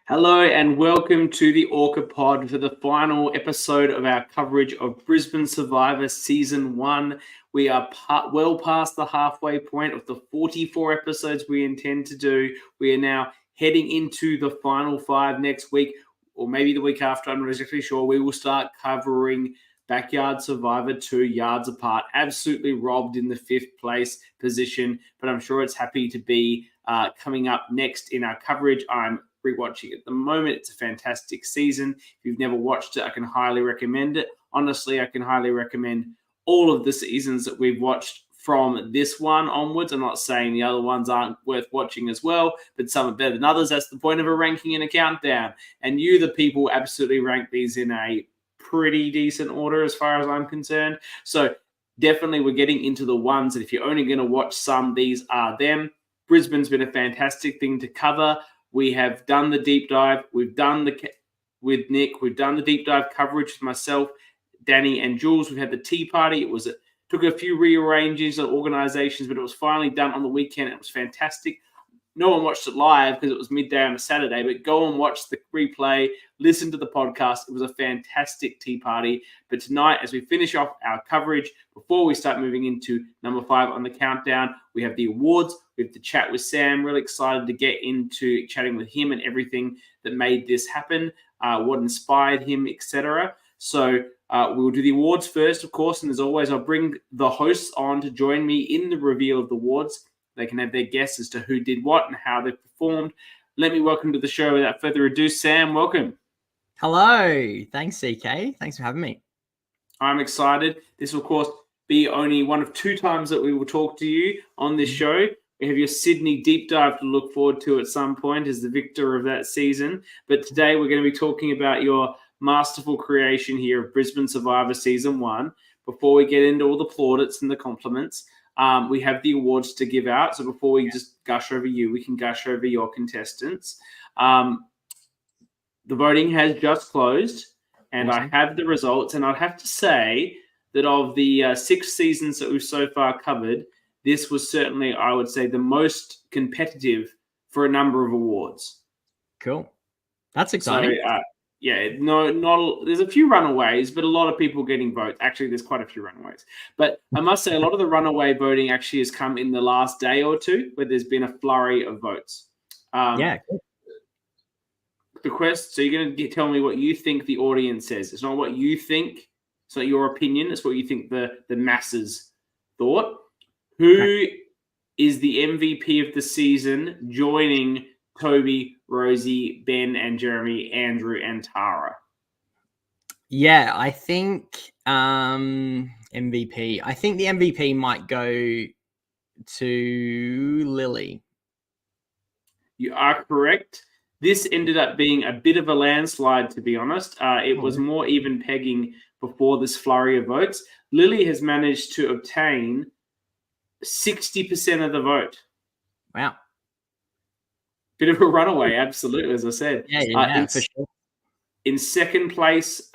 Hello and welcome to the ORCA pod for the final episode of our coverage of Brisbane Survivor Season 1. We are well past the halfway point of the 44 episodes we intend to do. We are now heading into the final 5 next week, or maybe the week after, I'm not exactly sure. We will start covering Backyard Survivor 2 yards apart. Absolutely robbed in the 5th place position, but I'm sure it's happy to be coming up next in our coverage. I'm rewatching at the moment. It's a fantastic season. If you've never watched it, I can highly recommend it. Honestly, I can highly recommend all of the seasons that we've watched from this one onwards. I'm not saying the other ones aren't worth watching as well, but some are better than others. That's the point of a ranking and a countdown. And you, the people, absolutely rank these in a pretty decent order as far as I'm concerned. So definitely we're getting into the ones that if you're only going to watch some, these are them. Brisbane's been a fantastic thing to cover. We have done the deep dive. We've done with Nick. We've done the deep dive coverage with myself, Danny, and Jules. We've had the tea party. It took a few rearranges of organizations, but it was finally done on the weekend. It was fantastic. No one watched it live because it was midday on a Saturday, but go and watch the replay, listen to the podcast. It was a fantastic tea party. But tonight, as we finish off our coverage, before we start moving into number 5 on the countdown, we have the awards. We have to chat with Sam. Really excited to get into chatting with him and everything that made this happen, what inspired him, etc. So we'll do the awards first, of course. And as always, I'll bring the hosts on to join me in the reveal of the awards. They can have their guess as to who did what and how they performed. Let me welcome to the show without further ado, Sam. Welcome. Hello. Thanks, CK. Thanks for having me. I'm excited. This will, of course, be only one of 2 times that we will talk to you on this show. We have your Sydney deep dive to look forward to at some point as the victor of that season. But today we're going to be talking about your masterful creation here of Brisbane Survivor Season 1. Before we get into all the plaudits and the compliments, we have the awards to give out. So before we just gush over you, we can gush over your contestants. The voting has just closed, and awesome. I have the results. And I'd have to say that of the 6 seasons that we've so far covered, this was certainly, I would say, the most competitive for a number of awards. Cool. That's exciting. So, there's a few runaways, but a lot of people getting votes. Actually, there's quite a few runaways. But I must say, a lot of the runaway voting actually has come in the last day or two, where there's been a flurry of votes. Cool. So you're going to tell me what you think the audience says. It's not what you think. It's not your opinion. It's what you think the masses thought. Who is the MVP of the season joining Toby, Rosie, Ben, and Jeremy, Andrew, and Tara? Yeah, I think MVP. I think the MVP might go to Lily. You are correct. This ended up being a bit of a landslide, to be honest. It was more even pegging before this flurry of votes. Lily has managed to obtain 60% of the vote. Wow. Bit of a runaway, absolutely, as I said. Yeah, for sure. In second place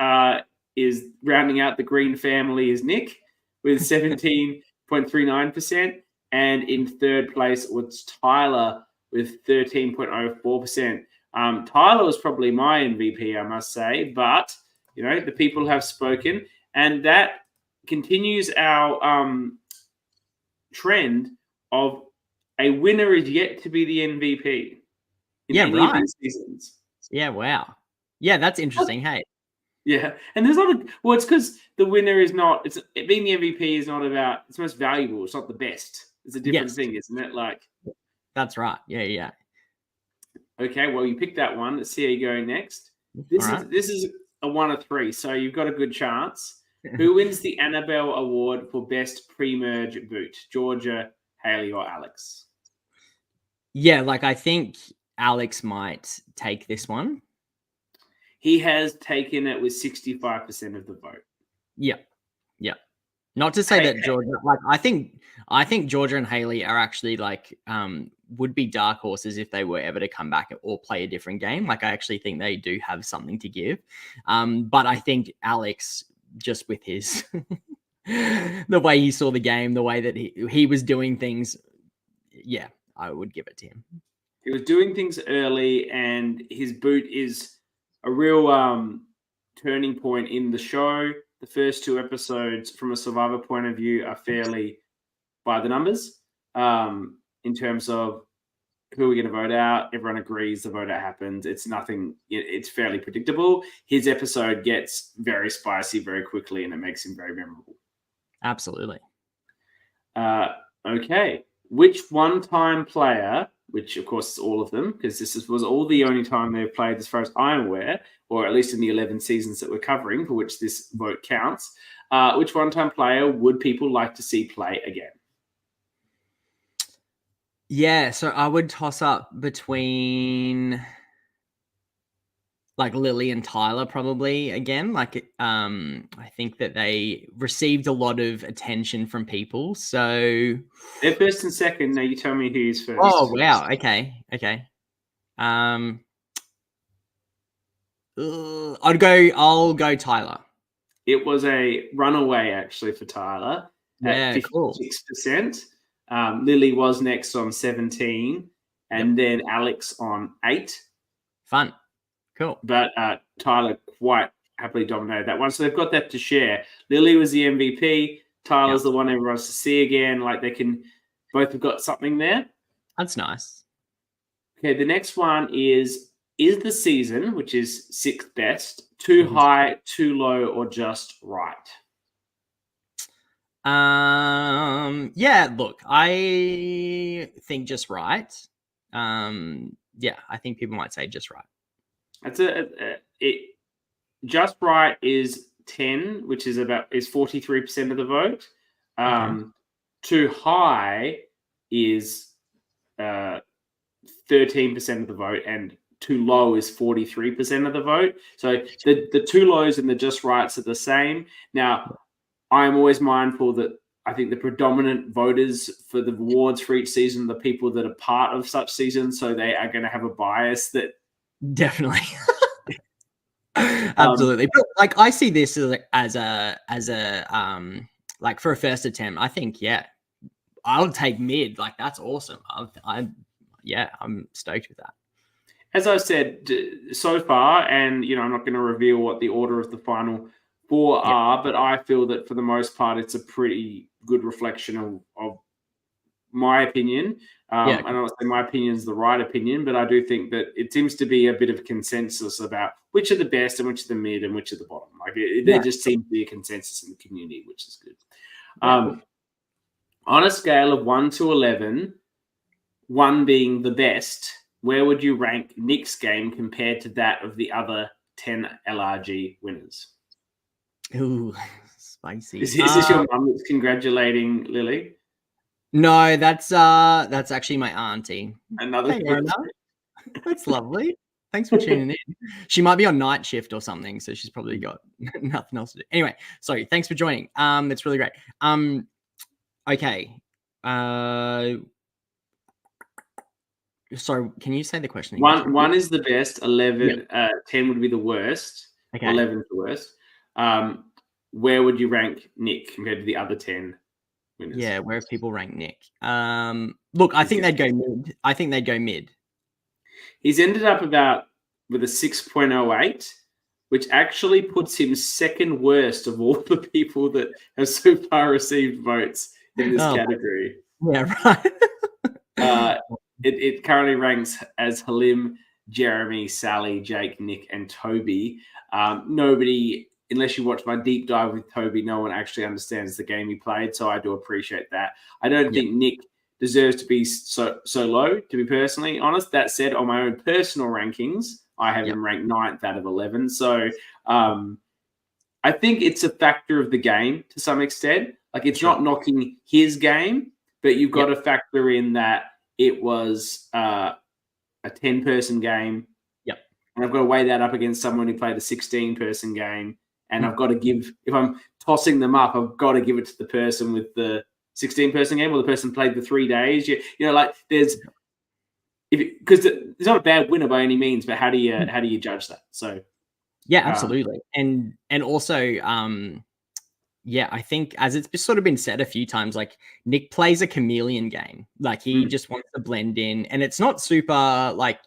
is rounding out the Green family is Nick with 17.39%. And in third place was Tyler with 13.04%. Tyler was probably my MVP, I must say. But, the people have spoken. And that continues our trend of a winner is yet to be the MVP. Right. Seasons. Yeah, wow. Yeah, that's interesting. Hey. Yeah, and there's not it's because the winner is not. It's being the MVP is not about. It's most valuable. It's not the best. It's a different thing, isn't it? Like. That's right. Yeah. Okay, well, you picked that one. Let's see how you go next. This is a 1 of 3, so you've got a good chance. Who wins the Annabelle Award for Best Pre-Merge Boot? Georgia, Haley, or Alex? Yeah, I think Alex might take this one. He has taken it with 65% of the vote. Yeah. Not to say that Georgia, I think Georgia and Haley are actually would be dark horses if they were ever to come back or play a different game. I actually think they do have something to give. But I think Alex, just with his the way he saw the game, the way that he was doing things, yeah, I would give it to him. He was doing things early, and his boot is a real turning point in the show. The first 2 episodes, from a Survivor point of view, are fairly by the numbers in terms of who we're going to vote out. Everyone agrees the vote out happens. It's nothing. It's fairly predictable. His episode gets very spicy very quickly, and it makes him very memorable. Absolutely. Okay. Which one-time player, which of course is all of them, because was all the only time they've played as far as I'm aware, or at least in the 11 seasons that we're covering, for which this vote counts, which one-time player would people like to see play again? Yeah, so I would toss up between like Lily and Tyler probably again. Like I think that they received a lot of attention from people. So They're first and second. Now you tell me who's first. Oh wow. Okay. I'll go Tyler. It was a runaway actually for Tyler at 56%. Cool. Lily was next on 17, and then Alex on 8. Fun. Cool. But Tyler quite happily dominated that one. So they've got that to share. Lily was the MVP. Tyler's the one everyone wants to see again. Like they can both have got something there. That's nice. Okay, the next one is the season, which is 6th best, too high, too low, or just right? Yeah, look, I think just right. Yeah, I think people might say just right. That's it. Just right is 10, which is 43% of the vote. Too high is 13% of the vote, and too low is 43% of the vote. So the too lows and the just rights are the same. Now, I'm always mindful that I think the predominant voters for the awards for each season are the people that are part of such seasons, so they are going to have a bias that definitely. Absolutely. But like I see this as a like for a first attempt, I think I'll take mid. Like that's awesome. I'm stoked with that. As I said so far, and I'm not going to reveal what the order of the final 4 are, but I feel that for the most part, it's a pretty good reflection of my opinion. I don't say my opinion is the right opinion, but I do think that it seems to be a bit of a consensus about which are the best and which are the mid and which are the bottom. Like there just seems to be a consensus in the community, which is good. On a scale of 1 to 11, 1 being the best, where would you rank Nick's game compared to that of the other 10 LRG winners? Ooh, spicy. Is this your mum that's congratulating Lily? No, that's actually my auntie. Another That's lovely. Thanks for tuning in. She might be on night shift or something, so she's probably got nothing else to do. Anyway, sorry. Thanks for joining. It's really great. Okay. Sorry, can you say the question again? 1 is the best. 11, 10 would be the worst. Okay. 11 is the worst. Where would you rank Nick compared to the other 10 winners? Yeah, where people rank Nick? Look, I think they'd go mid. He's ended up with a 6.08, which actually puts him second worst of all the people that have so far received votes in this category. Yeah, right. It currently ranks as Halim, Jeremy, Sally, Jake, Nick, and Toby. Nobody, unless you watch my deep dive with Toby, no one actually understands the game he played, so I do appreciate that. I don't think Nick deserves to be so low, to be personally honest. That said, on my own personal rankings, I have him ranked 9th out of 11. So I think it's a factor of the game to some extent. Like it's not knocking his game, but you've got to factor in that it was a 10-person game. Yep. And I've got to weigh that up against someone who played a 16-person game. And I've got to give, if I'm tossing them up, I've got to give it to the person with the 16-person game or the person played the 3 days. Like there's, because it's not a bad winner by any means, but how do you judge that? So yeah, absolutely. And also, yeah, I think as it's sort of been said a few times, like Nick plays a chameleon game. Like he just wants to blend in, and it's not super like,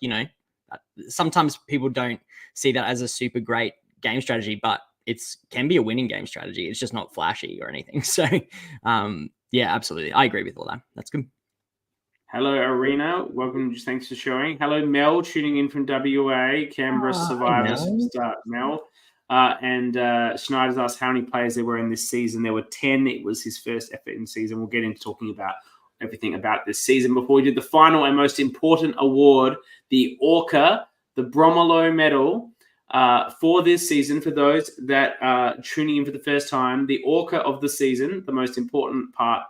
sometimes people don't see that as a super great game strategy, but it's can be a winning game strategy. It's just not flashy or anything. So, yeah, absolutely. I agree with all that. That's good. Hello, Arena. Welcome. Thanks for showing. Hello, Mel, tuning in from WA. Canberra Survivor start, Mel. And Schneider's asked how many players there were in this season. There were 10. It was his first effort in the season. We'll get into talking about everything about this season. Before we do the final and most important award, the ORCA, the Bromilow Medal, for this season, for those that are tuning in for the first time, the ORCA of the season, the most important part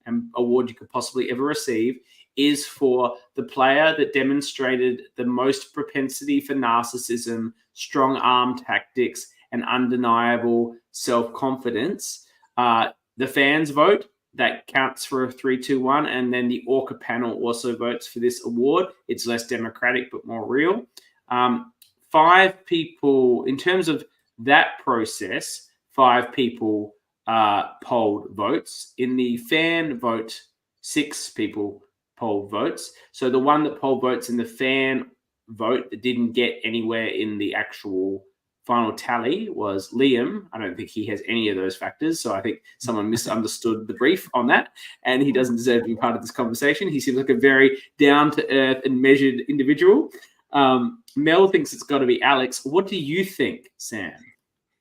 and award you could possibly ever receive, is for the player that demonstrated the most propensity for narcissism, strong arm tactics, and undeniable self-confidence. The fans vote. That counts for a 3-2-1. And then the ORCA panel also votes for this award. It's less democratic, but more real. 5 people, in terms of that process, 5 people polled votes. In the fan vote, 6 people polled votes. So the one that polled votes in the fan vote that didn't get anywhere in the actual final tally was Liam. I don't think he has any of those factors. So I think someone misunderstood the brief on that, and he doesn't deserve to be part of this conversation. He seems like a very down-to-earth and measured individual. Mel thinks it's got to be Alex. What do you think, Sam?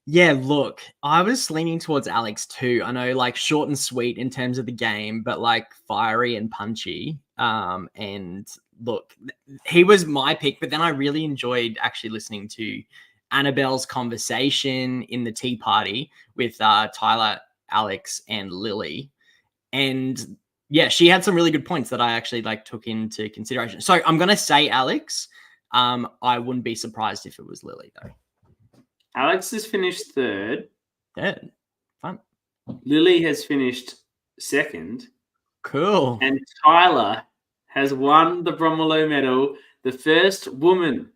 Yeah, look, I was leaning towards Alex too. I know, like, short and sweet in terms of the game, but like fiery and punchy. And look, he was my pick, but then I really enjoyed actually listening to Annabelle's conversation in the tea party with Tyler, Alex, and Lily. And yeah, she had some really good points that I actually took into consideration. So I'm going to say Alex. I wouldn't be surprised if it was Lily though. Alex has finished 3rd. Good. Fun. Lily has finished 2nd. Cool. And Tyler has won the Bromilow Medal, the first woman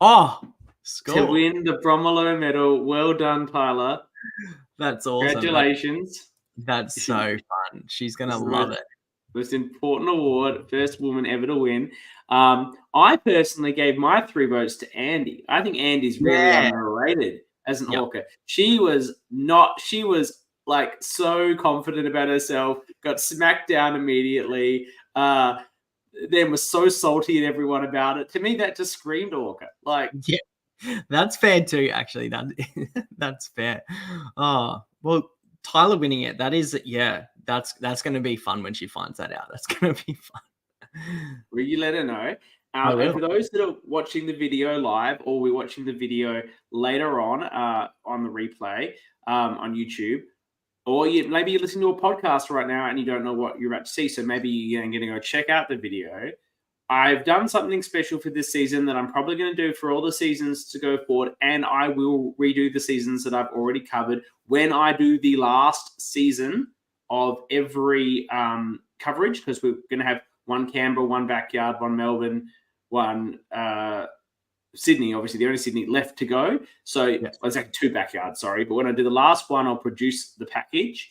to win the Bromilow Medal. Well done, Tyler. That's awesome. Congratulations. That's so fun. She's going to love it. Most important award, first woman ever to win. I personally gave my 3 votes to Andy. I think Andy's really underrated as an ORCA. She was like so confident about herself, got smacked down immediately, then was so salty at everyone about it. To me, that just screamed ORCA. Yeah, that's fair too, actually. That's fair. Oh, well, Tyler winning it, that is, that's going to be fun when she finds that out. That's going to be fun. Will you let her know? And for those that are watching the video live, or we're watching the video later on the replay on YouTube, or maybe you're listening to a podcast right now and you don't know what you're about to see, so maybe you're going to go check out the video. I've done something special for this season that I'm probably going to do for all the seasons to go forward, and I will redo the seasons that I've already covered when I do the last season of every coverage, because we're going to have one Canberra, one backyard, one Melbourne, one Sydney. Obviously, the only Sydney left to go. So it's actually 2 backyards, sorry. But when I do the last one, I'll produce the package.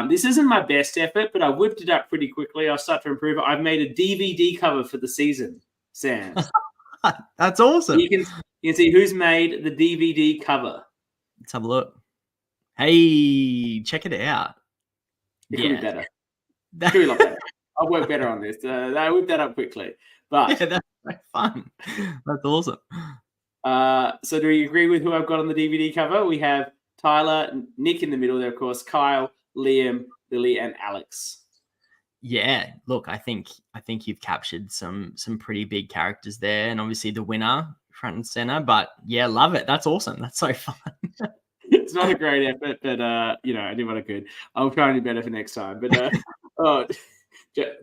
This isn't my best effort, but I whipped it up pretty quickly. I'll start to improve it. I've made a DVD cover for the season, Sam. That's awesome. You can see who's made the DVD cover. Let's have a look. Hey, check it out. It could be better. It could be a lot better. I'll work better on this. I whipped that up quickly. But that's fun. That's awesome. So do you agree with who I've got on the DVD cover? We have Tyler, Nick in the middle there, of course, Kyle, Liam, Lily, and Alex. Yeah, look, I think you've captured some pretty big characters there, and obviously the winner front and center. But yeah, love it. That's awesome. That's so fun. It's not a great effort, but I did what I could. I'll try and do better for next time. But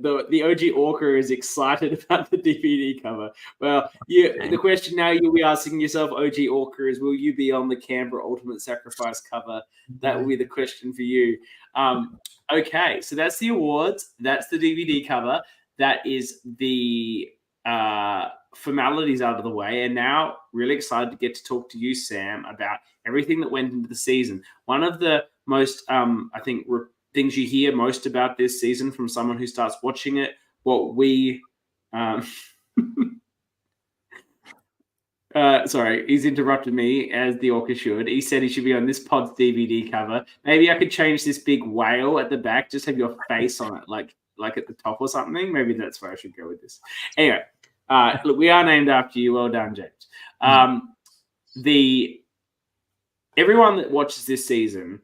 the OG ORCA is excited about the DVD cover. Well, the question now you'll be asking yourself, OG ORCA, is will you be on the Canberra Ultimate Sacrifice cover? That will be the question for you. Okay, so that's the awards. That's the DVD cover. That is the formalities out of the way. And now really excited to get to talk to you, Sam, about everything that went into the season. One of the most I think things you hear most about this season from someone who starts watching it. What we sorry, he's interrupted me as the Orca should. He said he should be on this pod's DVD cover. Maybe I could change this big whale at the back, just have your face on it, like at the top or something. Maybe that's where I should go with this. Anyway, look, we are named after you. Well done, James. Everyone that watches this season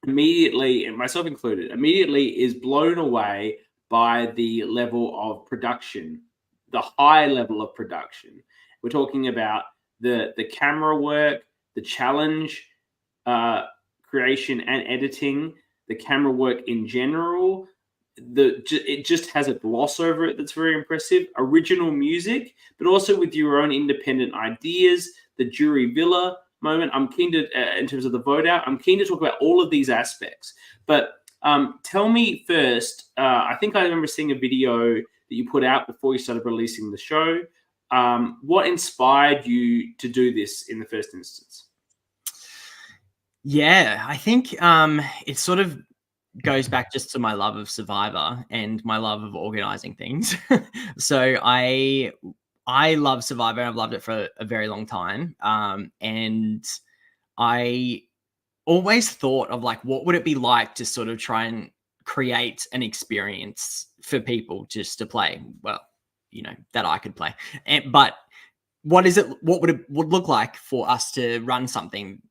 immediately, and myself included, immediately is blown away by the level of production, the high level of production. We're talking about the camera work, the challenge creation and editing, the camera work in general. It just has a gloss over it that's very impressive. Original music, but also with your own independent ideas. The Jury Villa moment. I'm keen to, in terms of the vote out, I'm keen to talk about all of these aspects. But tell me first. I think I remember seeing a video that you put out before you started releasing the show. What inspired you to do this in the first instance? Yeah, I think it sort of goes back just to my love of Survivor and my love of organizing things. So I love Survivor. I've loved it for a very long time. And I always thought of like, what would it be like to sort of try and create an experience for people just to play? Well, that I could play. But what would it look like for us to run something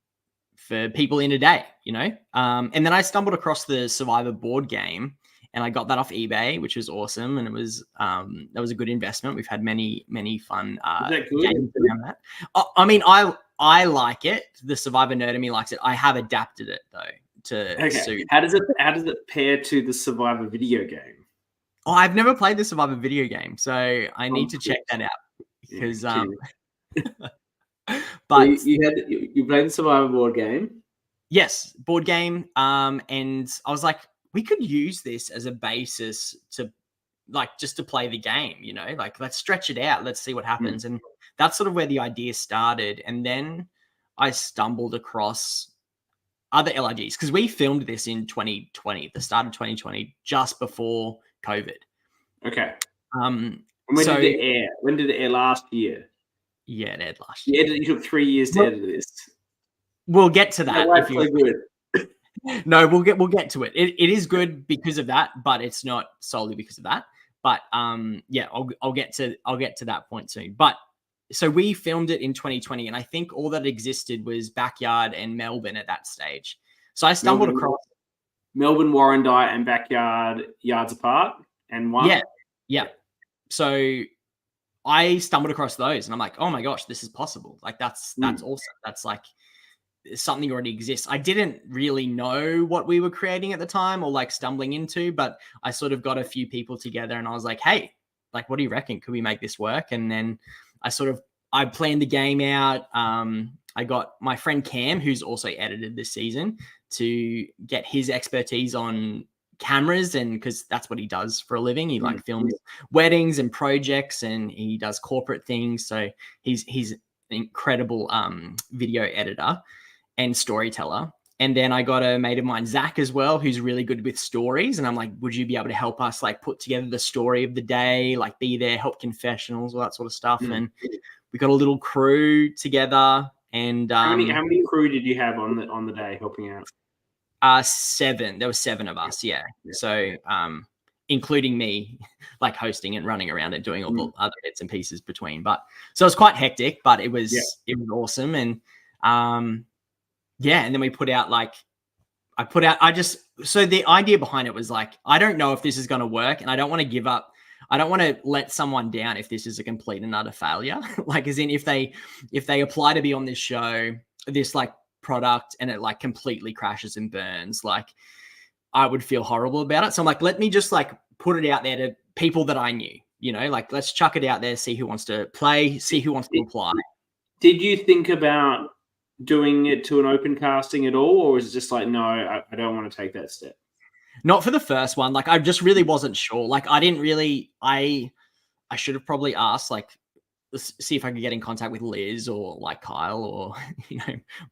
for people in a day, and then I stumbled across the Survivor board game and I got that off eBay, which was awesome. And it was, that was a good investment. We've had many fun games around that. I mean, I like it. The Survivor nerd in me likes it. I have adapted it though to suit. How does it pair to the Survivor video game? Oh, I've never played the Survivor video game, so I need to check that out because but you played the Survivor board game? Yes, board game. And I was like, we could use this as a basis to just to play the game, let's stretch it out. Let's see what happens. And that's sort of where the idea started. And then I stumbled across other LIGs because we filmed this in 2020, the start of 2020, just before COVID. Okay. When did it air? When did it air last year? Yeah, it aired last year. You took 3 years to edit this. We'll get to that. That's so good. No, we'll get to it. It is good because of that, but it's not solely because of that. But yeah, I'll get to that point soon. But so we filmed it in 2020, and I think all that existed was Backyard and Melbourne at that stage. So I stumbled across Melbourne, Warrandyte, and Backyard yards apart, and one. Yeah. So I stumbled across those, and I'm like, oh my gosh, this is possible. Like that's awesome. That's like something already exists. I didn't really know what we were creating at the time or stumbling into, but I sort of got a few people together, and I was like, hey, what do you reckon? Could we make this work? And then I planned the game out. I got my friend Cam, who's also edited this season, to get his expertise on cameras, and because that's what he does for a living. He films weddings and projects, and he does corporate things. So he's an incredible video editor and storyteller. And then I got a mate of mine, Zach, as well, who's really good with stories. And I'm like, would you be able to help us put together the story of the day, be there, help confessionals, all that sort of stuff. And we got a little crew together. And how many crew did you have on the day helping out? 7. There were 7 of us. Yeah. So including me, hosting and running around and doing all the other bits and pieces between. But so it was quite hectic, but it was awesome. And and then we put out so the idea behind it was I don't know if this is going to work, and I don't want to give up. I don't want to let someone down if this is a complete and utter failure. As in if they apply to be on this show, this product, and it completely crashes and burns, I would feel horrible about it. So I'm like, let me just put it out there to people that I knew, let's chuck it out there, see who wants to play, see who wants to apply. Did you think about doing it to an open casting at all, or was it just no, I don't want to take that step? Not for the first one. I just really wasn't sure. I didn't really, I should have probably asked see if I could get in contact with Liz or like Kyle or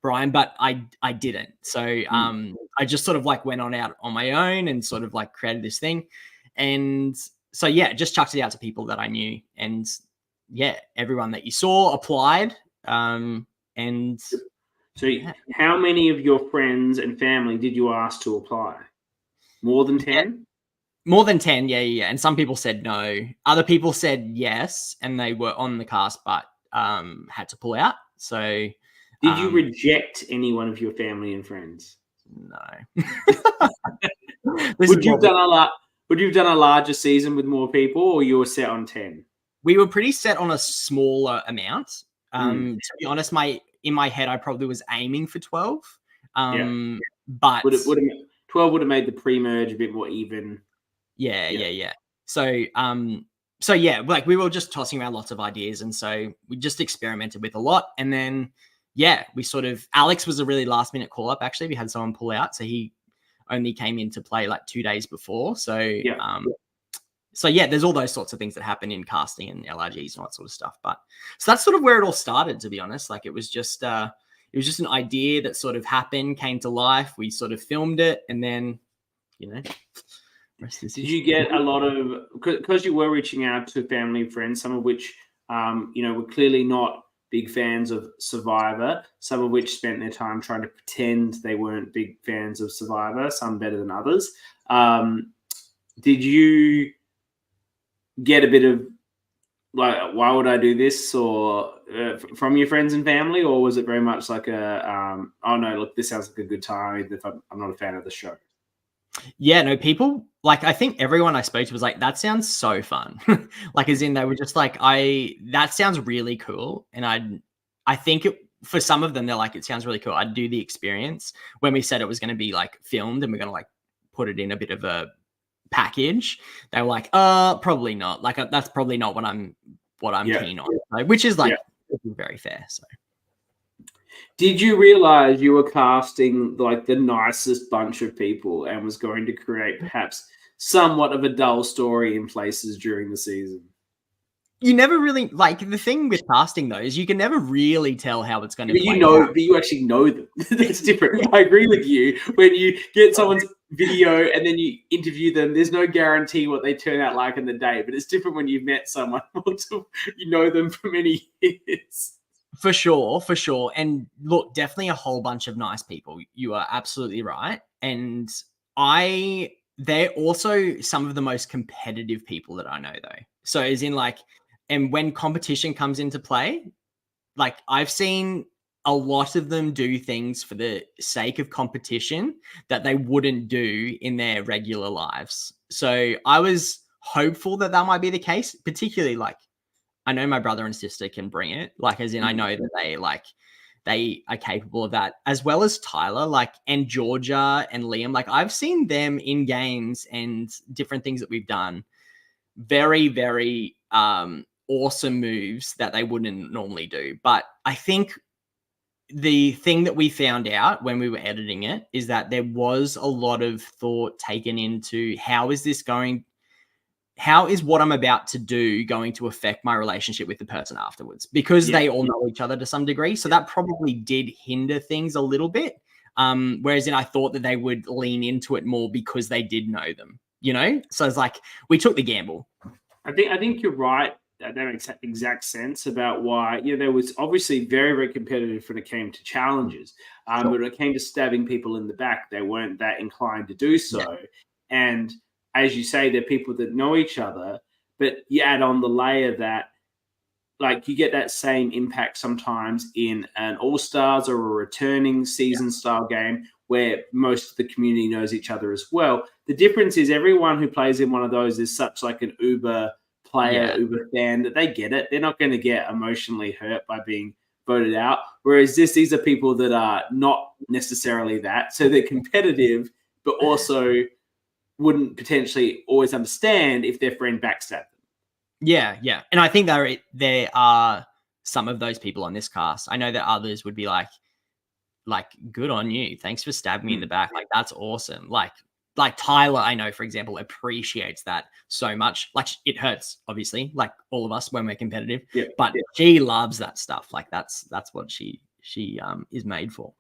Brian, but I didn't. So I just sort of like went on out on my own and sort of like created this thing. And so yeah, just chucked it out to people that I knew, and yeah, everyone that you saw applied. And so how many of your friends and family did you ask to apply? More than 10? Yeah. More than 10, yeah. And some people said no. Other people said yes, and they were on the cast, but had to pull out. So, did you reject any one of your family and friends? No. Would you have done a larger season with more people, or you were set on 10? We were pretty set on a smaller amount. To be honest, in my head, I probably was aiming for 12. But 12 would have made the pre-merge a bit more even. Yeah. So yeah, like we were just tossing around lots of ideas, and so we just experimented with a lot. And then we sort of, Alex was a really last minute call up. Actually, we had someone pull out, so he only came into play like 2 days before. So so yeah, there's all those sorts of things that happen in casting and LRGs and all that sort of stuff. But so that's sort of where it all started, to be honest. Like it was just an idea that sort of happened, came to life. We sort of filmed it, and then did you get a lot of, because you were reaching out to family and friends, some of which were clearly not big fans of Survivor, some of which spent their time trying to pretend they weren't big fans of Survivor, some better than others. Did you get a bit of like, why would I do this, or from your friends and family, or was it very much like oh no, look, this sounds like a good time if I'm not a fan of the show? Yeah, no, people, like, I think everyone I spoke to was like, that sounds so fun. Like, as in, they were just like, that sounds really cool. And I think for some of them, they're like, it sounds really cool. I'd do the experience. When we said it was going to be like filmed and we're going to like put it in a bit of a package, they were like, probably not. Like, that's probably not what I'm keen on. So, which is like very fair. So. Did you realize you were casting like the nicest bunch of people and was going to create perhaps somewhat of a dull story in places during the season? You never really, like, the thing with casting though is you can never really tell how it's going to play out. But you actually know them. That's different. I agree with you. When you get someone's video and then you interview them, there's no guarantee what they turn out like in the day, but it's different when you've met someone, you know them for many years. For sure. And look, definitely a whole bunch of nice people. You are absolutely right. And they're also some of the most competitive people that I know though. So as in like, and when competition comes into play, like I've seen a lot of them do things for the sake of competition that they wouldn't do in their regular lives. So I was hopeful that might be the case, particularly like, I know my brother and sister can bring it, like, as in I know that they are capable of that, as well as Tyler, like, and Georgia and Liam. Like, I've seen them in games and different things that we've done. Very, very awesome moves that they wouldn't normally do. But I think the thing that we found out when we were editing it is that there was a lot of thought taken into how is what I'm about to do going to affect my relationship with the person afterwards? Because they all know each other to some degree. So that probably did hinder things a little bit. Whereas I thought that they would lean into it more because they did know them, So it's like, we took the gamble. I think you're right. That makes exact sense about why, there was obviously very, very competitive when it came to challenges. But when it came to stabbing people in the back, they weren't that inclined to do so. Yeah. And as you say, they're people that know each other, but you add on the layer that, like, you get that same impact sometimes in an All-Stars or a returning season-style game where most of the community knows each other as well. The difference is everyone who plays in one of those is such like an Uber player, Uber fan, that they get it. They're not going to get emotionally hurt by being voted out. Whereas these are people that are not necessarily that. So they're competitive, but also wouldn't potentially always understand if their friend backstabbed them. Yeah. And I think there are some of those people on this cast. I know that others would be like, good on you. Thanks for stabbing me in the back. Like, that's awesome. Like, like Tyler, I know, for example, appreciates that so much. Like it hurts, obviously, like all of us when we're competitive, but she loves that stuff. Like that's what she is made for.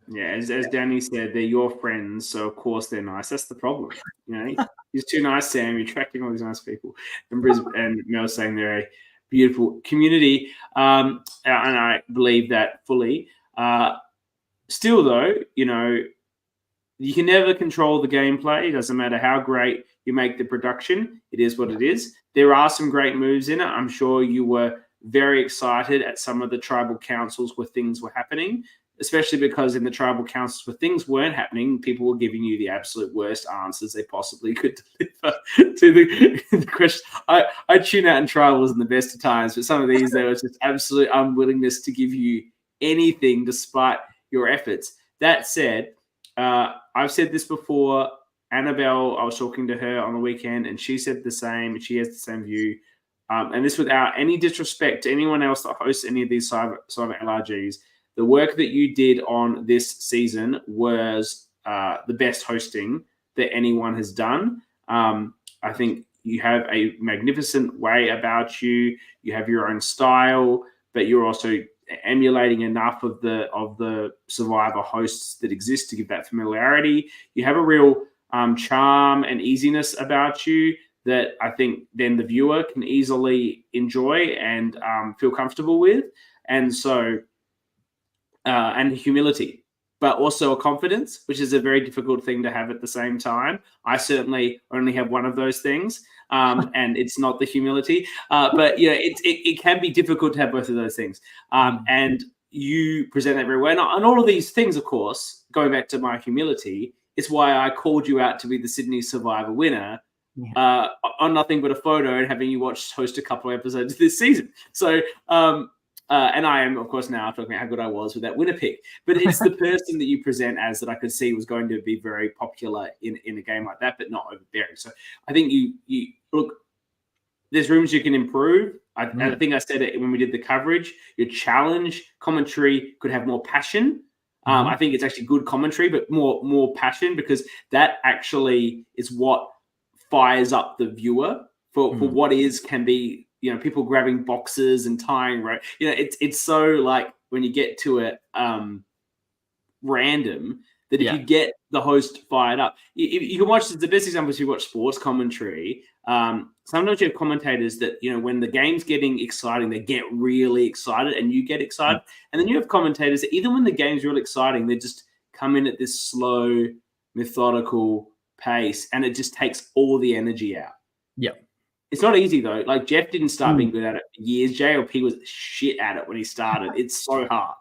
Yeah, as Danny said, they're your friends, so of course they're nice. That's the problem. You know, you're too nice, Sam. You're attracting all these nice people. And Brisbane and Mel saying they're a beautiful community, and I believe that fully. Still, though, you know, you can never control the gameplay. It doesn't matter how great you make the production. It is what it is. There are some great moves in it. I'm sure you were very excited at some of the tribal councils where things were happening, especially because in the tribal councils where things weren't happening, people were giving you the absolute worst answers they possibly could deliver to the question. I tune out in tribals in the best of times, but some of these, there was just absolute unwillingness to give you anything despite your efforts. That said, I've said this before. Annabelle, I was talking to her on the weekend, and she said the same. She has the same view. And this without any disrespect to anyone else that hosts any of these cyber LRGs. The work that you did on this season was the best hosting that anyone has done. I think you have a magnificent way about you. You have your own style, but you're also emulating enough of the Survivor hosts that exist to give that familiarity. You have a real charm and easiness about you that I think then the viewer can easily enjoy and feel comfortable with. And so, and humility, but also a confidence, which is a very difficult thing to have at the same time. I certainly only have one of those things, and it's not the humility. But you know, it can be difficult to have both of those things. And you present that very well. And all of these things, of course, going back to my humility, is why I called you out to be the Sydney Survivor winner. On nothing but a photo and having you host a couple of episodes this season. So, and I am, of course, now talking about how good I was with that winner pick. But it's the person that you present as that I could see was going to be very popular in a game like that, but not overbearing. So I think you look, there's rooms you can improve. I think I said it when we did the coverage. Your challenge commentary could have more passion. I think it's actually good commentary, but more passion, because that actually is what fires up the viewer for what can be, you know, people grabbing boxes and tying, right? You know, it's so like when you get to it random that if you get the host fired up, you can watch the best example is you watch sports commentary. Sometimes you have commentators that, you know, when the game's getting exciting, they get really excited and you get excited. And then you have commentators that even when the game's really exciting, they just come in at this slow, methodical pace, and it just takes all the energy out. It's not easy though. Like Jeff didn't start being good at it for years. JLP was shit at it when he started. It's so hard.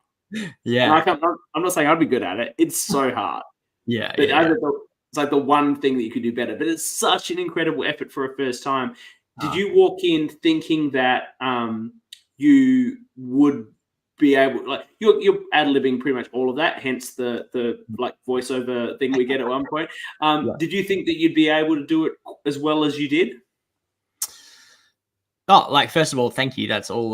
Like, I'm not saying I'd be good at it. It's so hard. But it's like the one thing that you could do better. But it's such an incredible effort for a first time. Did you walk in thinking that you would be able, like, you're ad-libbing pretty much all of that, hence the like voiceover thing we get at one point. Did you think that you'd be able to do it as well as you did? Oh, like, first of all, thank you. That's all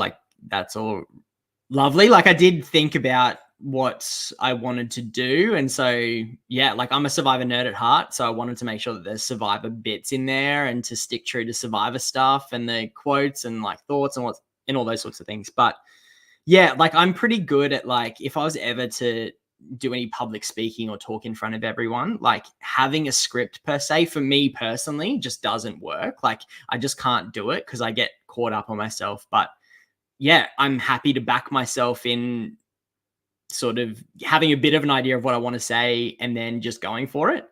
lovely. Like, I did think about what I wanted to do. And so, yeah, like, I'm a Survivor nerd at heart. So I wanted to make sure that there's Survivor bits in there and to stick true to Survivor stuff and the quotes and like thoughts and all those sorts of things. But yeah, like, I'm pretty good at, like, if I was ever to do any public speaking or talk in front of everyone, like, having a script per se for me personally just doesn't work. Like, I just can't do it because I get caught up on myself. But yeah, I'm happy to back myself in sort of having a bit of an idea of what I want to say and then just going for it.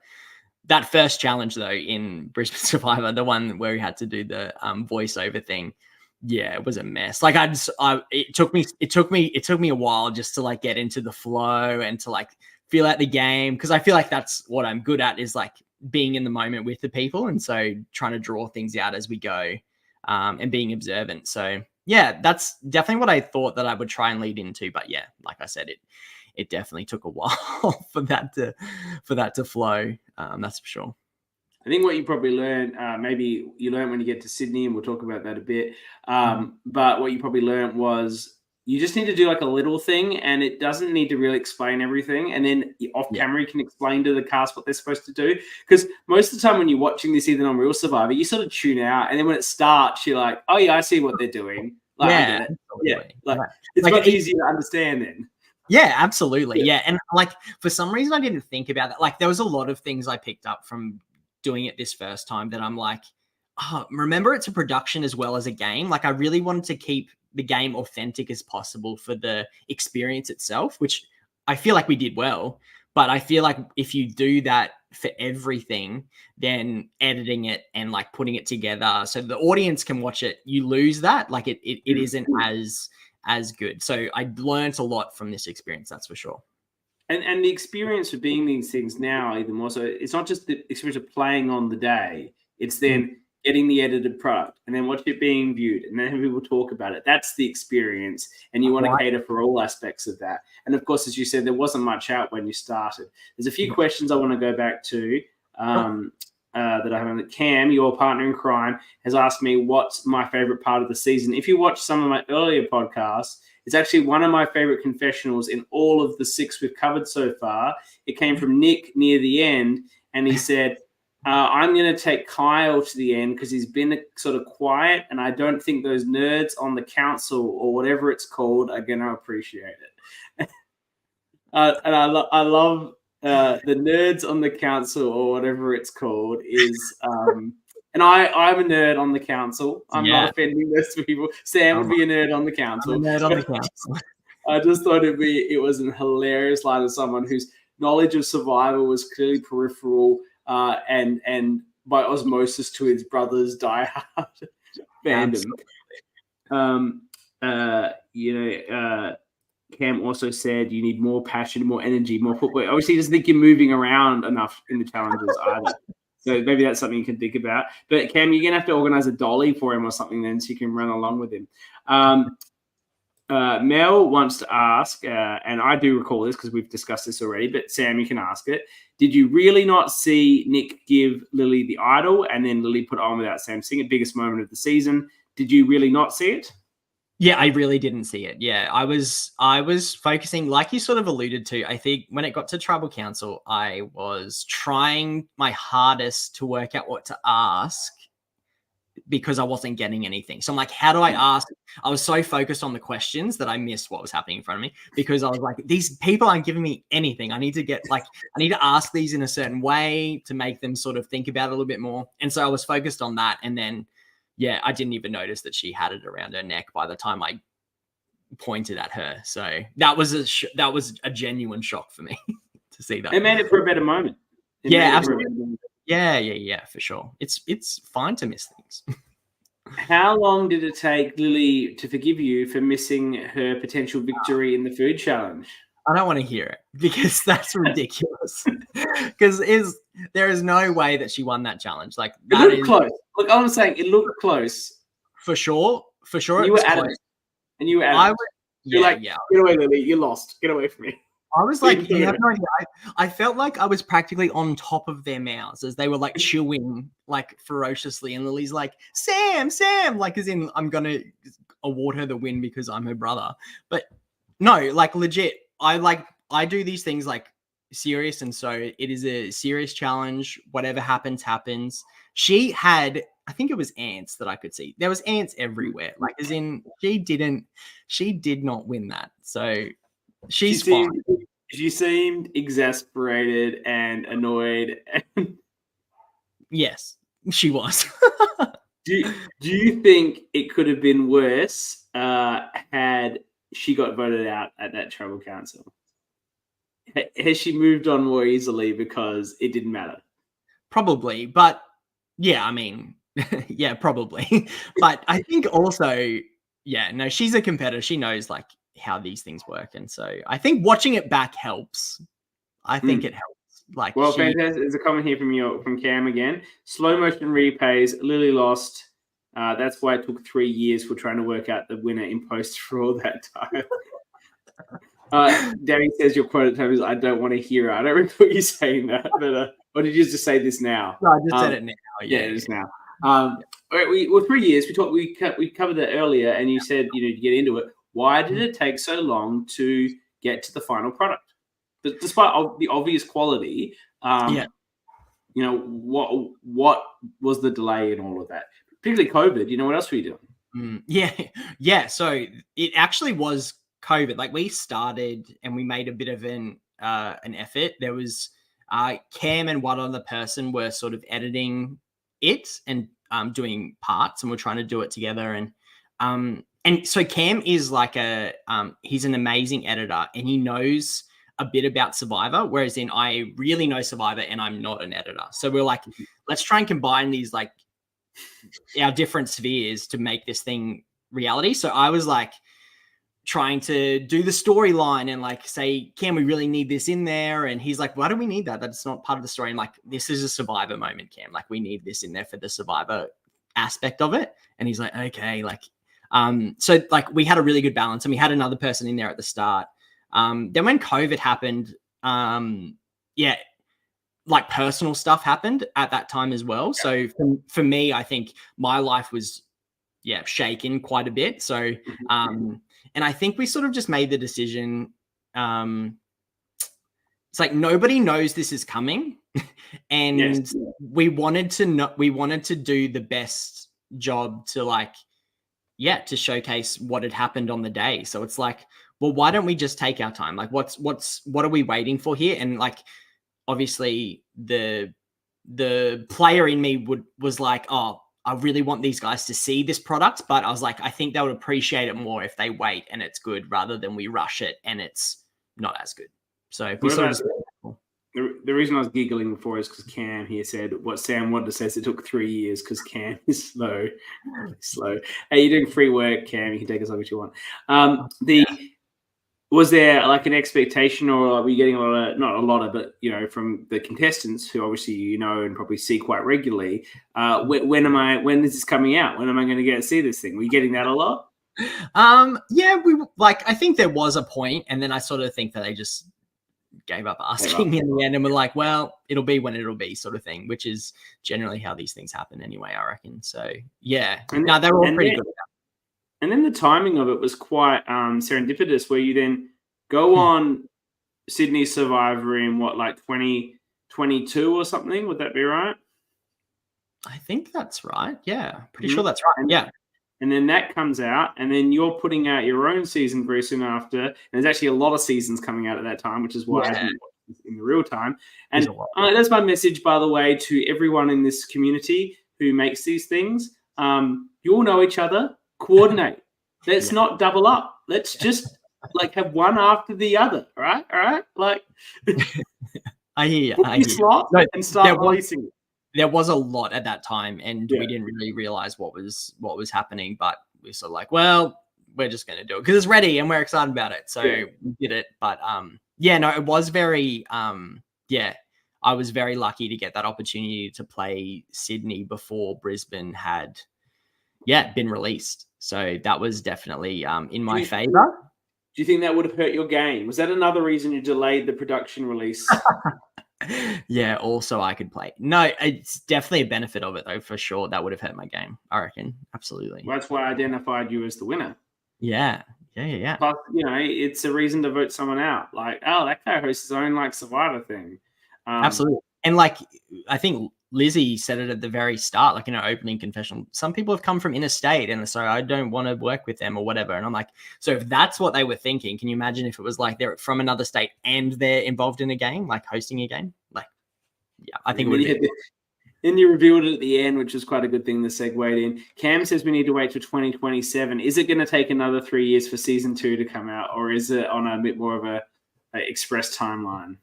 That first challenge though in Brisbane Survivor, the one where we had to do the voiceover thing, yeah, it was a mess. Like, it took me a while just to like get into the flow and to like feel out the game, because I feel like that's what I'm good at, is like being in the moment with the people, and so trying to draw things out as we go, and being observant. So yeah, that's definitely what I thought that I would try and lead into. But yeah, like I said, it definitely took a while for that to flow. That's for sure. I think what you probably learned, maybe you learn when you get to Sydney, and we'll talk about that a bit. But what you probably learned was you just need to do like a little thing, and it doesn't need to really explain everything. And then off camera, you can explain to the cast what they're supposed to do. Because most of the time when you're watching this, even on Real Survivor, you sort of tune out, and then when it starts, you're like, oh yeah, I see what they're doing. Like, I get it. Yeah, like it's much easier to understand then. Yeah, absolutely. Yeah. And like for some reason I didn't think about that. Like there was a lot of things I picked up from doing it this first time that I'm like, oh, remember it's a production as well as a game. Like I really wanted to keep the game authentic as possible for the experience itself, which I feel like we did well. But I feel like if you do that for everything, then editing it and like putting it together so the audience can watch it, you lose that. Like it isn't as good. So I learned a lot from this experience, that's for sure. And the experience of being these things now, even more so, it's not just the experience of playing on the day, it's then getting the edited product and then watch it being viewed and then people talk about it. That's the experience, and you want to cater for all aspects of that. And of course, as you said, there wasn't much out when you started. There's a few questions I want to go back to that I haven't. Cam, your partner in crime, has asked me what's my favorite part of the season. If you watch some of my earlier podcasts, it's actually one of my favorite confessionals in all of the 6 we've covered so far. It came from Nick near the end, and he said, I'm going to take Kyle to the end because he's been sort of quiet, and I don't think those nerds on the council or whatever it's called are going to appreciate it. And I love the nerds on the council or whatever it's called is and I'm a nerd on the council. I'm not offending those people. Sam would be a nerd on the council. I'm a nerd on the council. I just thought it was a hilarious line of someone whose knowledge of Survivor was clearly peripheral and by osmosis to his brother's diehard fandom. Cam also said you need more passion, more energy, more football. Obviously, he doesn't think you're moving around enough in the challenges either. So maybe that's something you can think about. But Cam, you're going to have to organize a dolly for him or something then so you can run along with him. Mel wants to ask, and I do recall this because we've discussed this already, but Sam, you can ask it. Did you really not see Nick give Lily the idol and then Lily put on without Sam singing? Biggest moment of the season. Did you really not see it? Yeah, I really didn't see it. Yeah, I was focusing, like you sort of alluded to. I think when it got to Tribal Council, I was trying my hardest to work out what to ask because I wasn't getting anything. So I'm like, how do I ask? I was so focused on the questions that I missed what was happening in front of me because I was like, these people aren't giving me anything. I need to ask these in a certain way to make them sort of think about it a little bit more. And so I was focused on that. And then, yeah, I didn't even notice that she had it around her neck by the time I pointed at her. So that was a genuine shock for me to see that. It made it for a better moment. Yeah, absolutely. Yeah, for sure. It's fine to miss things. How long did it take Lily to forgive you for missing her potential victory in the food challenge? I don't want to hear it because that's ridiculous. Because there is no way that she won that challenge. Like that it looked close. Look, I'm saying it looked close. For sure. You were at it. And you were at it. You're like, get away, Lily. You lost. Get away from me. I was like, you have no idea. I felt like I was practically on top of their mouths as they were like chewing like ferociously. And Lily's like, Sam, like as in I'm going to award her the win because I'm her brother. But no, like legit, I do these things like serious. And so it is a serious challenge. Whatever happens. She had, I think it was ants that I could see. There was ants everywhere. Like as in she did not win that. So she's fine. She seemed exasperated and annoyed. Yes, she was. Do you think it could have been worse had she got voted out at that Tribal Council? Has she moved on more easily because it didn't matter? Probably, but yeah, I mean, yeah, probably. But I think also, yeah, no, she's a competitor. She knows like how these things work, and so I think watching it back helps. I think it helps. Like, fantastic. There's a comment here from Cam again. Slow motion replays. Lily lost. That's why it took 3 years for trying to work out the winner in post for all that time. Danny says your quote at time is, "I don't want to hear it." I don't recall you saying that, but or did you just say this now? No, I just said it now. Yeah, it is now. All right, 3 years. We covered that earlier, and you said to get into it. Why did it take so long to get to the final product? But despite the obvious quality, you know, what was the delay in all of that? Particularly COVID. You know, what else were you doing? Yeah. So it actually was COVID. Like we started and we made a bit of an effort. There was Cam and one other person were sort of editing it and doing parts, and we're trying to do it together. And so Cam is like he's an amazing editor, and he knows a bit about Survivor, whereas I really know Survivor and I'm not an editor. So we're like, let's try and combine these like our different spheres to make this thing reality. So I was like trying to do the storyline and like say, can we really need this in there? And he's like, why do we need that? That's not part of the story. And like, this is a Survivor moment, Cam. Like we need this in there for the Survivor aspect of it. And he's like, okay, like, so like we had a really good balance, and we had another person in there at the start. Then when COVID happened, like personal stuff happened at that time as well. So for me, I think my life was, shaken quite a bit. So, and I think we sort of just made the decision. It's like, nobody knows this is coming. And we wanted to do the best job to like, to showcase what had happened on the day. So it's like, well, why don't we just take our time? Like what are we waiting for here? And like, obviously the player in me was like, oh, I really want these guys to see this product, but I was like, I think they would appreciate it more if they wait and it's good rather than we rush it and it's not as good. So if we sort of the reason I was giggling before is because Cam here said what Sam wanted to say is it took 3 years because Cam is slow. Hey, you're doing free work, Cam. You can take as long as you want. Was there like an expectation, or are we getting not a lot of, but you know, from the contestants who obviously you know and probably see quite regularly? When is this coming out? When am I going to get to see this thing? Were you getting that a lot? We like. I think there was a point, and then I sort of think that they just gave up asking in the end, and we're like, well, it'll be when it'll be, sort of thing, which is generally how these things happen anyway, I reckon. So yeah, no, they were all pretty good. And then the timing of it was quite serendipitous, where you then go on Sydney Survivor in like 2022 or something. Would that be right? I think that's right. Yeah, pretty sure that's right. And then that comes out, and then you're putting out your own season very soon after. And there's actually a lot of seasons coming out at that time, which is why I didn't watch this in the real time. And that's my message, by the way, to everyone in this community who makes these things. You all know each other. Coordinate. Let's not double up. Let's just like have one after the other. All right. Like, I hear you. Slot and start releasing it. There was a lot at that time, and we didn't really realize what was happening. But we sort of like, well, we're just going to do it because it's ready and we're excited about it. So we did it. But it was very I was very lucky to get that opportunity to play Sydney before Brisbane had been released. So that was definitely in my favor. Do you think that would have hurt your game? Was that another reason you delayed the production release? Also I could play. No, it's definitely a benefit of it though, for sure. That would have hurt my game, I reckon. Absolutely. Well, that's why I identified you as the winner. Yeah. Plus, you know, it's a reason to vote someone out. Like, oh, that guy hosts his own like Survivor thing. Absolutely. And like, I think Lizzie said it at the very start, like in her opening confession, some people have come from interstate and so I don't want to work with them or whatever. And I'm like, so if that's what they were thinking, can you imagine if it was like they're from another state and they're involved in a game, like hosting a game? Like, I think it would be. Then you revealed it at the end, which was quite a good thing to segue in. Cam says we need to wait till 2027. Is it going to take another 3 years for season 2 to come out, or is it on a bit more of a express timeline?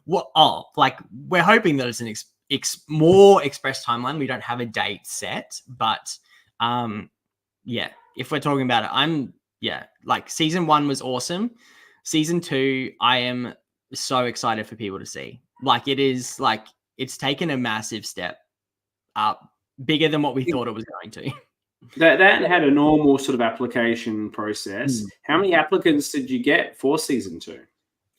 We're hoping that it's an more express timeline. We don't have a date set, but if we're talking about it, like season 1 was awesome. Season 2, I am so excited for people to see. Like it is like it's taken a massive step up, bigger than what we thought it was going to. That had a normal sort of application process. How many applicants did you get for season 2?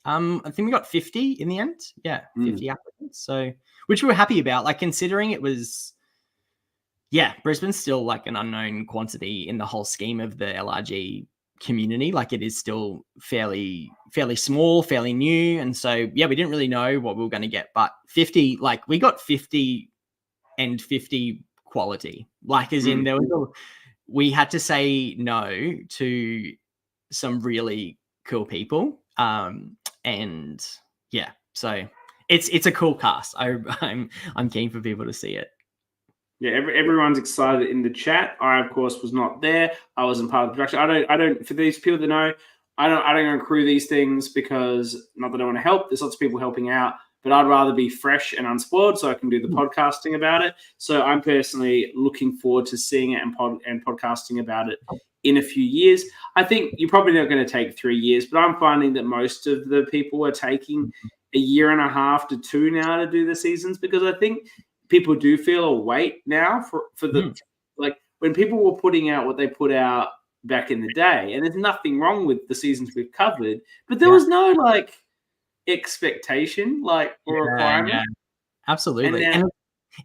I think we got 50 in the end. 50 applicants. So, which we were happy about, like considering it was, Brisbane's still like an unknown quantity in the whole scheme of the LRG community. Like it is still fairly small, fairly new. And so, yeah, we didn't really know what we were going to get, but 50, like we got 50 and 50 quality, like as in we had to say no to some really cool people. And yeah, so it's a cool cast. I'm keen for people to see it. Yeah, everyone's excited in the chat. I, of course, was not there. I wasn't part of the production. I don't. For these people that know, I don't go and crew these things because not that I want to help. There's lots of people helping out, but I'd rather be fresh and unspoiled so I can do the podcasting about it. So I'm personally looking forward to seeing it and podcasting about it in a few years. I think you're probably not going to take 3 years, but I'm finding that most of the people are taking a year and a half to 2 now to do the seasons, because I think people do feel a weight now for the like when people were putting out what they put out back in the day, and there's nothing wrong with the seasons we've covered, but there was no like expectation or requirement. Yeah, absolutely. And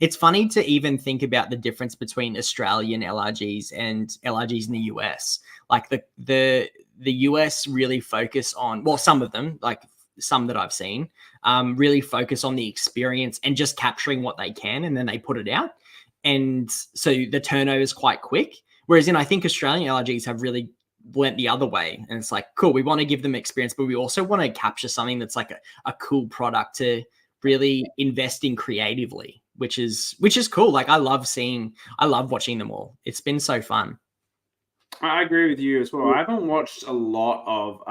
it's funny to even think about the difference between Australian LRGs and LRGs in the US. Like the US really focus on, well, some of them, like some that I've seen, really focus on the experience and just capturing what they can, and then they put it out. And so the turnover is quite quick. Whereas I think Australian LRGs have really went the other way. And it's like, cool, we want to give them experience, but we also want to capture something that's like a cool product to really invest in creatively, which is cool. Like I love watching them all. It's been so fun. I agree with you as well. I haven't watched a lot of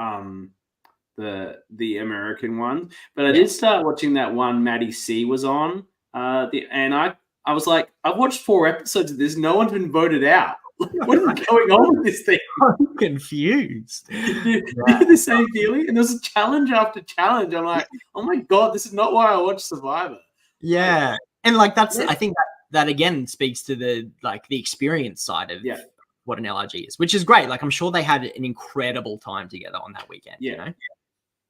the American one, but I did start watching that one Maddie C was on. And I was like, I've watched 4 episodes of this. No one's been voted out. What is going on with this thing? I'm confused. You have the same feeling? And there's a challenge after challenge. I'm like, oh my God, this is not why I watch Survivor. Yeah. And like I think that again speaks to the experience side of what an LRG is, which is great. Like I'm sure they had an incredible time together on that weekend. Yeah.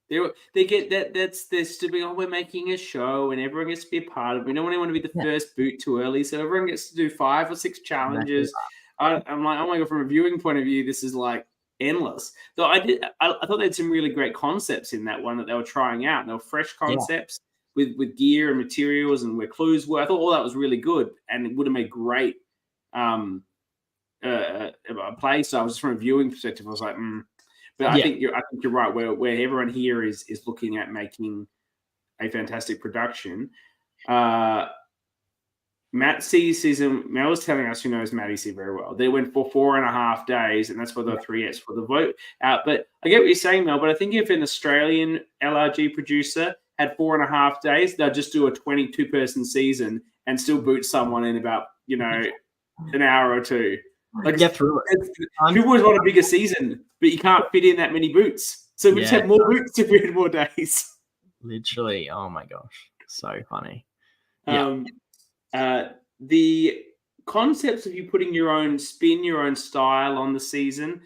You know? They get that's they're still being, we're making a show and everyone gets to be a part of it. We don't want to be the first boot too early, so everyone gets to do 5 or 6 challenges. I'm like, oh my God, from a viewing point of view, this is like endless. So I thought they had some really great concepts in that one that they were trying out. And they were fresh concepts with gear and materials and where clues were. I thought all that was really good, and it would have made great play. So I was just from a viewing perspective, I was like, But I think you're right. Where everyone here is looking at making a fantastic production. Matt C's season. Mel was telling us, who knows Matty C very well. They went for 4.5 days, and that's for the 3 yes for the vote out. But I get what you're saying, Mel. But I think if an Australian LRG producer had 4.5 days, they'll just do a 22-person season and still boot someone in about an hour or 2. Like get through it. People always want a bigger season, but you can't fit in that many boots. So we just have more boots if we had more days. Literally, oh my gosh, so funny. The concepts of you putting your own spin, your own style on the season,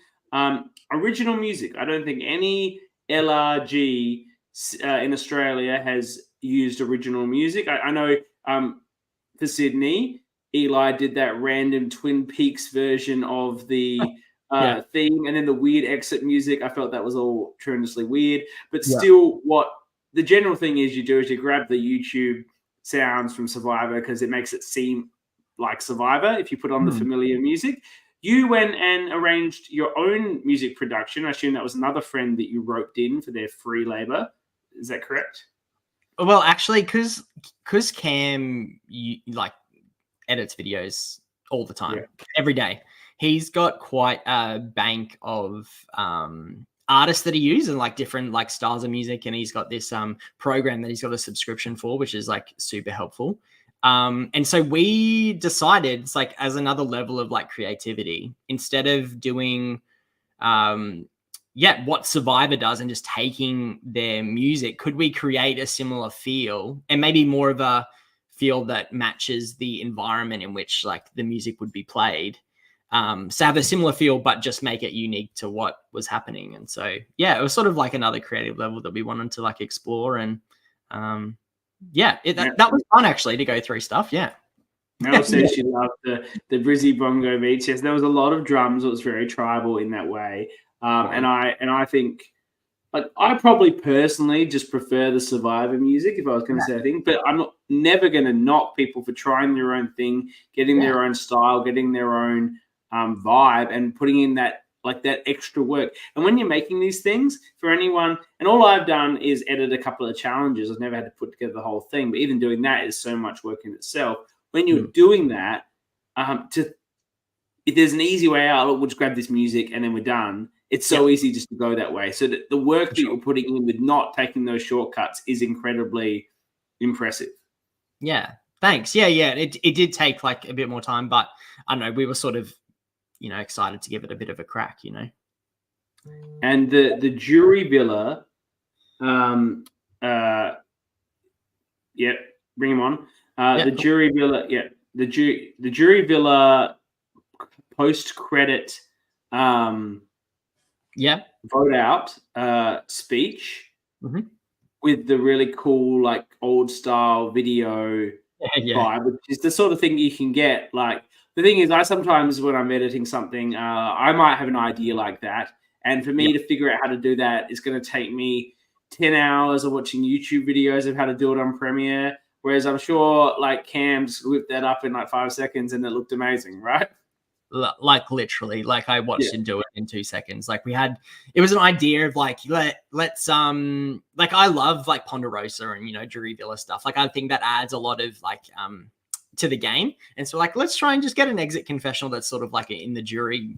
original music. I don't think any LRG in Australia has used original music. I know for Sydney, Eli did that random Twin Peaks version of the theme, and then the weird exit music. I felt that was all tremendously weird. But still, what the general thing is you do is you grab the YouTube sounds from Survivor because it makes it seem like Survivor if you put on the familiar music. You went and arranged your own music production. I assume that was another friend that you roped in for their free labor. Is that correct? Well, actually, because Cam edits videos all the time, every day. He's got quite a bank of artists that he uses and different styles of music, and he's got this program that he's got a subscription for, which is super helpful. And so we decided it's as another level of creativity, instead of doing what Survivor does and just taking their music, could we create a similar feel and maybe more of a feel that matches the environment in which the music would be played, so have a similar feel but just make it unique to what was happening. And so it was sort of another creative level that we wanted to explore. And that was fun actually to go through stuff. Mel says she loved the Brizzy Bongo beats. Yes, there was a lot of drums. It was very tribal in that way. And I think, like, I probably personally just prefer the Survivor music if I was going to say a thing, but I'm never going to knock people for trying their own thing, getting their own style, getting their own vibe, and putting in that extra work. And when you're making these things for anyone, and all I've done is edit a couple of challenges. I've never had to put together the whole thing, but even doing that is so much work in itself. When you're doing that, if there's an easy way out, we'll just grab this music and then we're done. It's so easy just to go that way. So the work that you're putting in with not taking those shortcuts is incredibly impressive. Yeah, thanks. Yeah. It did take like a bit more time, but I don't know, we were sort of, excited to give it a bit of a crack, And the jury villa, bring him on. The jury villa, the jury villa post credit vote out speech with the really cool, like, old style video vibe, which is the sort of thing you can get. Like, the thing is, I sometimes, when I'm editing something, I might have an idea like that, and for me to figure out how to do that is going to take me 10 hours of watching YouTube videos of how to do it on Premiere, whereas I'm sure, like, Cam just whipped that up in like 5 seconds and it looked amazing, right? Like, literally, like, I watched him do it in 2 seconds. Like, it was an idea of like, let's like, I love like Ponderosa and jury villa stuff. Like, I think that adds a lot of like to the game, and so like, let's try and just get an exit confessional that's sort of like in the jury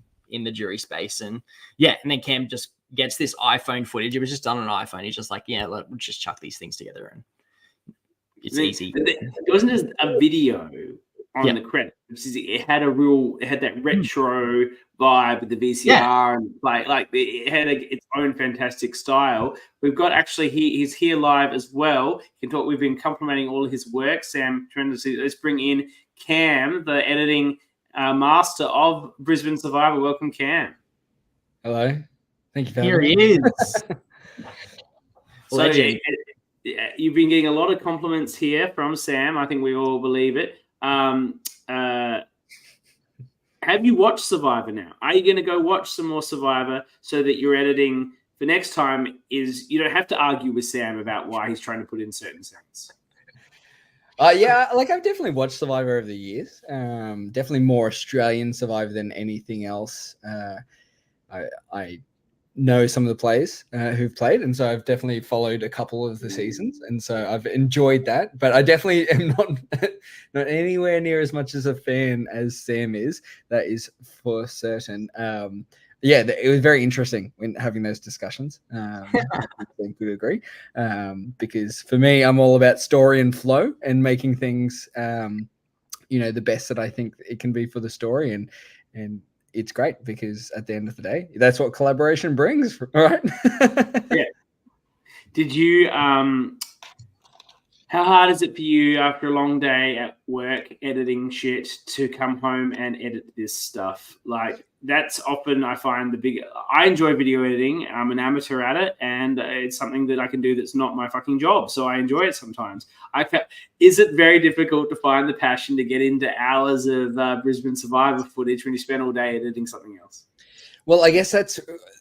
space. And then Cam just gets this iPhone footage. It was just done on an iPhone. He's just like, we'll just chuck these things together and it's easy. It wasn't just a video on the credit. It had that retro vibe with the VCR and like it had its own fantastic style. We've got he's here live as well. You can talk. We've been complimenting all of his work, Sam. Tremendously. Let's bring in Cam, the editing master of Brisbane Survivor. Welcome, Cam. Hello. Thank you for having me. Here he is. Legend. You've been getting a lot of compliments here from Sam. I think we all believe it. Have you watched Survivor now? Are you going to go watch some more Survivor so that your editing for next time is, you don't have to argue with Sam about why he's trying to put in certain sounds? Like, I've definitely watched Survivor over the years. Definitely more Australian Survivor than anything else. I know some of the players who've played, and so I've definitely followed a couple of the seasons, and so I've enjoyed that. But I definitely am not anywhere near as much as a fan as Sam is. That is for certain. It was very interesting when having those discussions. I could agree, because for me, I'm all about story and flow and making things, the best that I think it can be for the story, and it's great because at the end of the day, that's what collaboration brings, right? Did you, how hard is it for you after a long day at work editing shit to come home and edit this stuff? Like, that's often, I find, I enjoy video editing. I'm an amateur at it, and it's something that I can do that's not my fucking job. So I enjoy it sometimes. Is it very difficult to find the passion to get into hours of Brisbane Survivor footage when you spend all day editing something else? Well, I guess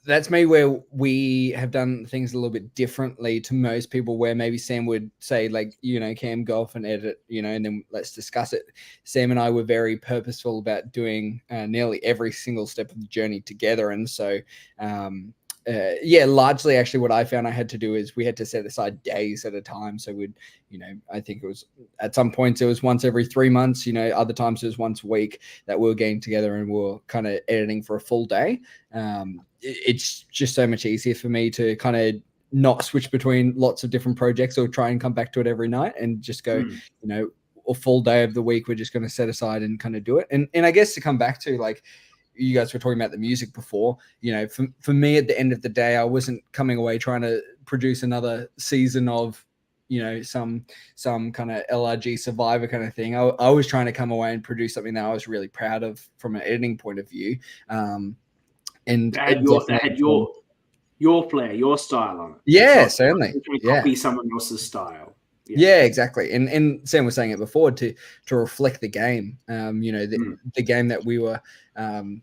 that's maybe where we have done things a little bit differently to most people, where maybe Sam would say, like, Cam, go off and edit, and then let's discuss it. Sam and I were very purposeful about doing nearly every single step of the journey together. And so, largely actually what I found I had to do is we had to set aside days at a time. So I think it was at some points it was once every 3 months, other times it was once a week that we were getting together and we were kind of editing for a full day. It's just so much easier for me to kind of not switch between lots of different projects or try and come back to it every night and just go, a full day of the week, we're just going to set aside and kind of do it. And I guess to come back to, like, you guys were talking about the music before, for me at the end of the day, I wasn't coming away trying to produce another season of, some kind of LRG Survivor kind of thing. I was trying to come away and produce something that I was really proud of from an editing point of view. And that had your flair, your style on it. Yeah, certainly. Copy someone else's style. Yeah, exactly. And Sam was saying it before, to reflect the game. The game that we were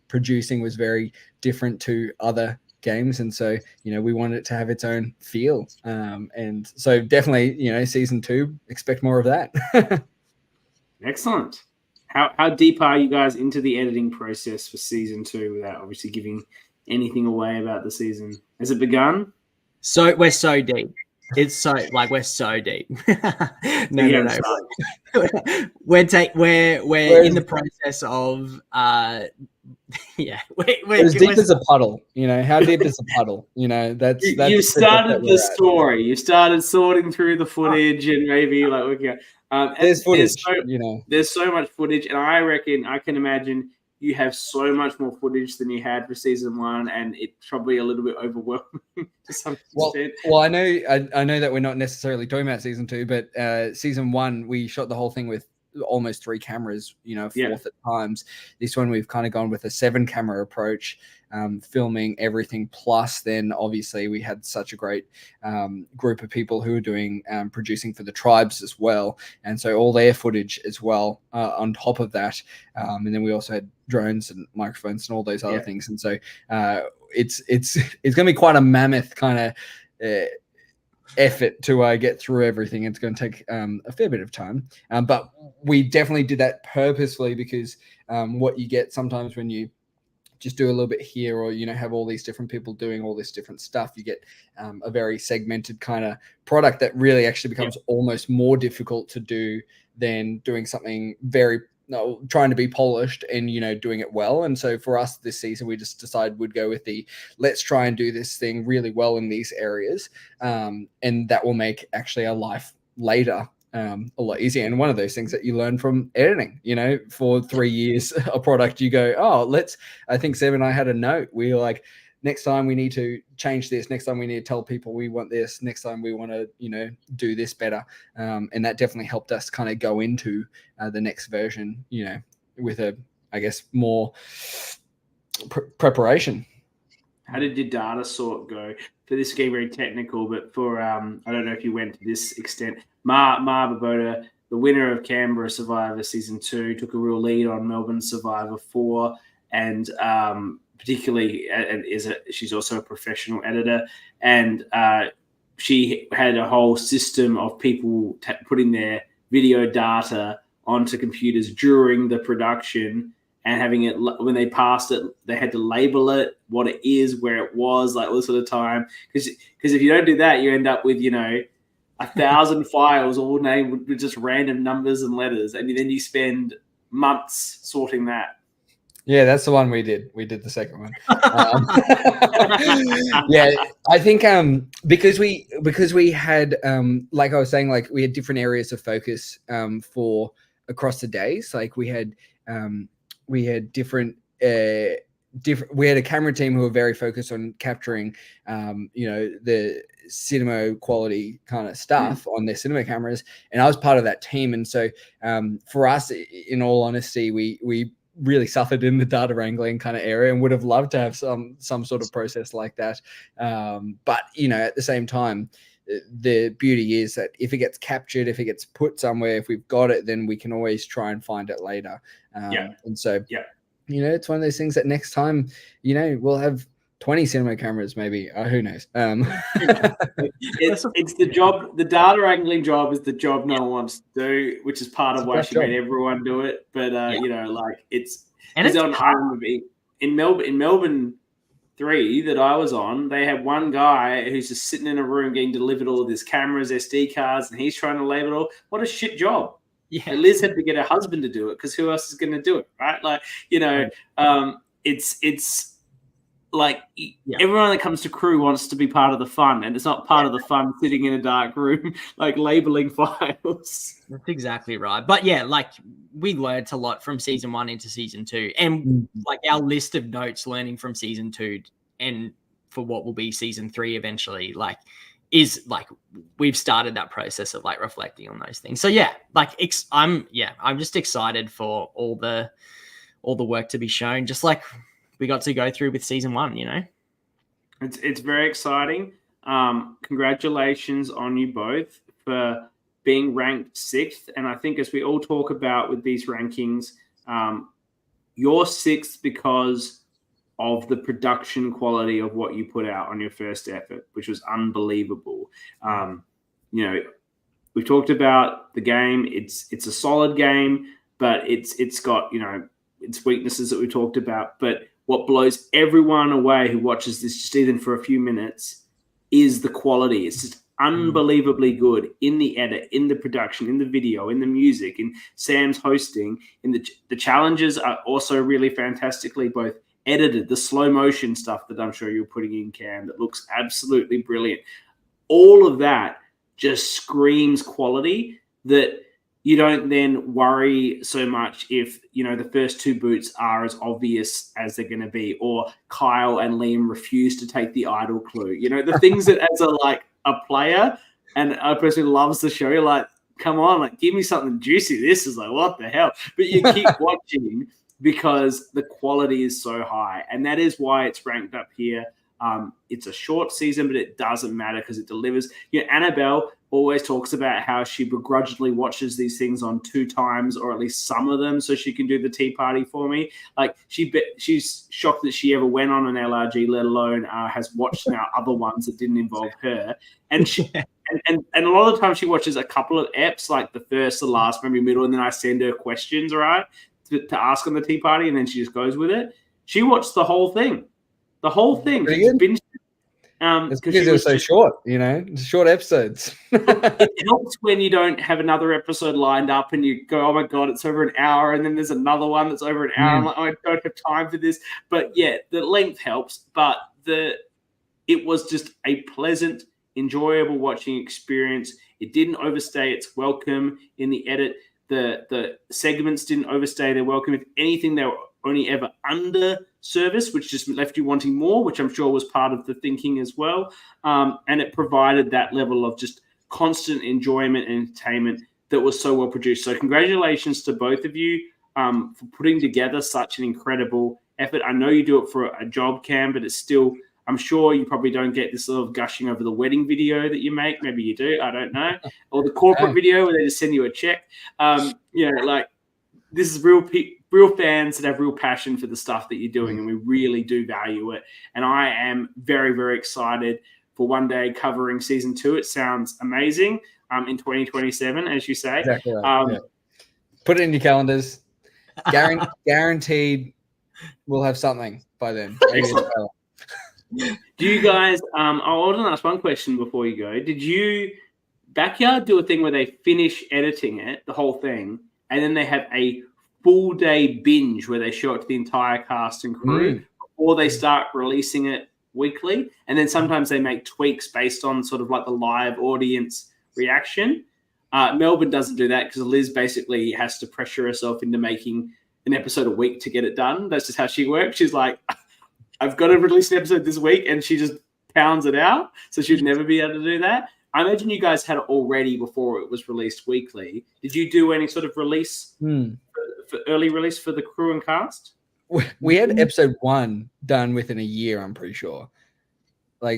producing was very different to other games, and so we want it to have its own feel. And so definitely, season 2, expect more of that. Excellent. How deep are you guys into the editing process for season 2 without obviously giving anything away about the season? Has it begun? So we're so deep. It's so we're so deep. No. We're in the process of we're as deep as a puddle. How deep is a puddle? That's you started the story. You started sorting through the footage and maybe looking at there's footage. There's so much footage, and I can imagine you have so much more footage than you had for season 1, and it's probably a little bit overwhelming to some extent. Well, I know that we're not necessarily talking about season 2, but season 1 we shot the whole thing with almost 3 cameras, fourth at times. This one we've kind of gone with a 7-camera approach, filming everything. Plus, then obviously we had such a great group of people who were doing producing for the tribes as well, and so all their footage as well on top of that. And then we also had drones and microphones and all those other things. And so it's going to be quite a mammoth kind of effort to get through everything. It's going to take a fair bit of time, but we definitely did that purposefully, because what you get sometimes when you just do a little bit here, or have all these different people doing all this different stuff, you get a very segmented kind of product that really actually becomes almost more difficult to do than doing something very trying to be polished and doing it well. And so for us this season, we just decided we'd go with let's try and do this thing really well in these areas, and that will make actually our life later a lot easier. And one of those things that you learn from editing, for 3 years a product, you go, I think Seb and I had a note. We were like, next time we need to change this. Next time we need to tell people we want this. Next time we want to, do this better. And that definitely helped us kind of go into the next version, with I guess, more preparation. How did your data sort go? For this game, very technical, but for I don't know if you went to this extent. Ma Baboda, the winner of Canberra Survivor Season 2, took a real lead on Melbourne Survivor 4, and particularly, she's also a professional editor, and she had a whole system of people putting their video data onto computers during the production, and having it, when they passed it, they had to label it, what it is, where it was, all this sort of time. Because if you don't do that, you end up with 1,000 files all named with just random numbers and letters, and then you spend months sorting that. Yeah, that's the one we did. We did the second one. Yeah, I think because we had like I was saying, we had different areas of focus for across the days. We had different we had a camera team who were very focused on capturing the cinema quality kind of stuff on their cinema cameras, and I was part of that team. And so for us, in all honesty, we really suffered in the data wrangling kind of area, and would have loved to have some sort of process like that. But at the same time, the beauty is that if it gets captured, if it gets put somewhere, if we've got it, then we can always try and find it later. And so it's one of those things that next time we'll have 20 cinema cameras, maybe. Who knows? It's the job. The data wrangling job is the job no one wants to do, which is part of why she made everyone do it. But it's in Melbourne 3 that I was on, they had one guy who's just sitting in a room getting delivered all of his cameras, SD cards, and he's trying to label it all. What a shit job. Yeah, Liz had to get her husband to do it, because who else is going to do it, right? It's everyone that comes to crew wants to be part of the fun, and it's not part of the fun sitting in a dark room labeling files. That's exactly right. But we learned a lot from season 1 into season 2, and our list of notes learning from season 2 and for what will be season 3 eventually, is we've started that process of reflecting on those things. So I'm just excited for all the work to be shown, just like we got to go through with season 1. It's very exciting. Congratulations on you both for being ranked 6th. And I think, as we all talk about with these rankings, you're 6th because of the production quality of what you put out on your first effort, which was unbelievable. We've talked about the game. It's a solid game, but it's got, its weaknesses that we talked about. But what blows everyone away who watches this just even for a few minutes is the quality. It's just unbelievably good in the edit, in the production, in the video, in the music, in Sam's hosting. In the challenges are also really fantastically both edited. The slow motion stuff that I'm sure you're putting in, Cam, that looks absolutely brilliant. All of that just screams quality that you don't then worry so much if, the first two boots are as obvious as they're going to be, or Kyle and Liam refuse to take the idol clue. The things that as a player and a person who loves the show, you're like, come on, give me something juicy. This is what the hell? But you keep watching because the quality is so high. And that is why it's ranked up here. It's a short season, but it doesn't matter because it delivers. Annabelle always talks about how she begrudgingly watches these things on 2 times, or at least some of them, so she can do the tea party for me. She's shocked that she ever went on an LRG, let alone has watched now other ones that didn't involve her. And she and a lot of the time she watches a couple of eps, like the first, the last, maybe middle, and then I send her questions, right, to ask on the tea party, and then she just goes with it. She watched the whole thing. The whole thing. It's because it was so short, short episodes. It helps when you don't have another episode lined up and you go, oh my God, it's over an hour. And then there's another one that's over an hour. I'm like, oh, I don't have time for this. But yeah, the length helps. But it was just a pleasant, enjoyable watching experience. It didn't overstay its welcome in the edit. The segments didn't overstay their welcome. If anything, they were only ever under service, which just left you wanting more, which I'm sure was part of the thinking as well. And it provided that level of just constant enjoyment and entertainment that was so well produced. So congratulations to both of you for putting together such an incredible effort. I know you do it for a job, Cam, but it's still, I'm sure you probably don't get this sort of gushing over the wedding video that you make. Maybe you do. I don't know. Or the corporate video where they just send you a check. This is real fans that have real passion for the stuff that you're doing, and we really do value it. And I am very, very excited for one day covering season 2. It sounds amazing in 2027, as you say. Exactly right. Put it in your calendars. Guaranteed we'll have something by then. Do you guys, I want to ask one question before you go. Did you, Backyard, do a thing where they finish editing it, the whole thing, and then they have a full day binge where they show it to the entire cast and crew before they start releasing it weekly? And then sometimes they make tweaks based on sort of the live audience reaction. Melbourne doesn't do that because Liz basically has to pressure herself into making an episode a week to get it done. That's just how she works. She's like, I've got to release an episode this week, and she just pounds it out. So she'd never be able to do that. I imagine you guys had it already before it was released weekly. Did you do any sort of release, for early release for the crew and cast? We had episode 1 done within a year, I'm pretty sure.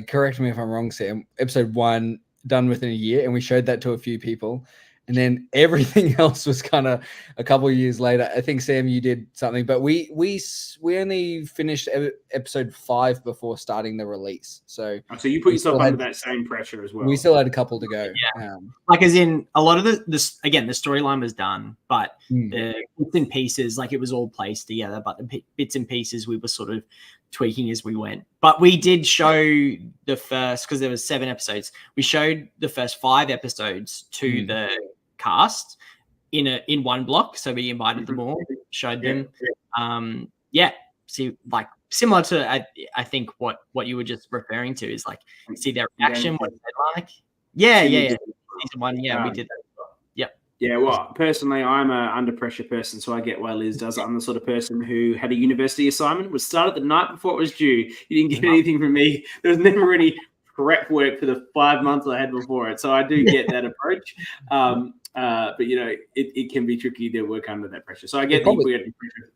Correct me if I'm wrong, Sam. Episode 1 done within a year, and we showed that to a few people. And then everything else was kind of a couple of years later. I think, Sam, you did something, but we only finished episode 5 before starting the release. So you put yourself under that same pressure as well. We still had a couple to go. Yeah. As in a lot of the storyline was done, but the bits and pieces, it was all placed together, but the bits and pieces we were sort of tweaking as we went. But we did show the first, because there was 7 episodes, we showed the first 5 episodes to the cast in one block. So we invited them all, showed them. See, similar to I think what you were just referring to is see their reaction, what they're like. Yeah. Season 1, we did that. Yeah, well, personally, I'm a under pressure person, so I get why Liz does it. I'm the sort of person who had a university assignment, was started the night before it was due. You didn't get anything from me. There was never any prep work for the 5 months I had before it, so I do get that approach. But it can be tricky to work under that pressure. So I get that we had pressure.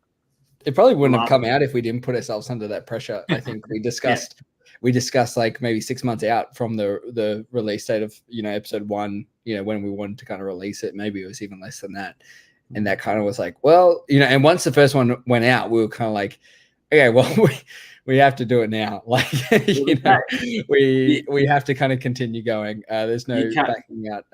It probably wouldn't have come out if we didn't put ourselves under that pressure. I think we discussed. We discussed maybe 6 months out from the release date of episode 1, when we wanted to kind of release it. Maybe it was even less than that, and that kind of was and once the first one went out, we were kind of okay, well, we have to do it now. Like, we have to kind of continue going. There's no backing out.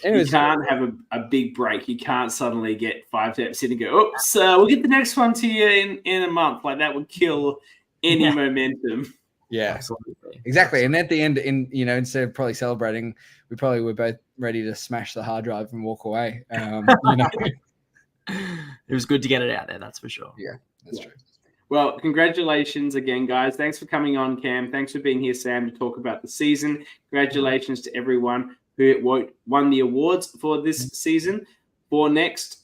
You can't have a big break. You can't suddenly get 5 steps in and go, oops, we'll get the next one to you in a month. Like, that would kill any momentum. Yeah, absolutely. Exactly. And at the end, instead of probably celebrating, we probably were both ready to smash the hard drive and walk away. It was good to get it out there. That's for sure. Yeah, that's true. Well, congratulations again, guys. Thanks for coming on, Cam. Thanks for being here, Sam, to talk about the season. Congratulations to everyone who won the awards for this season. For next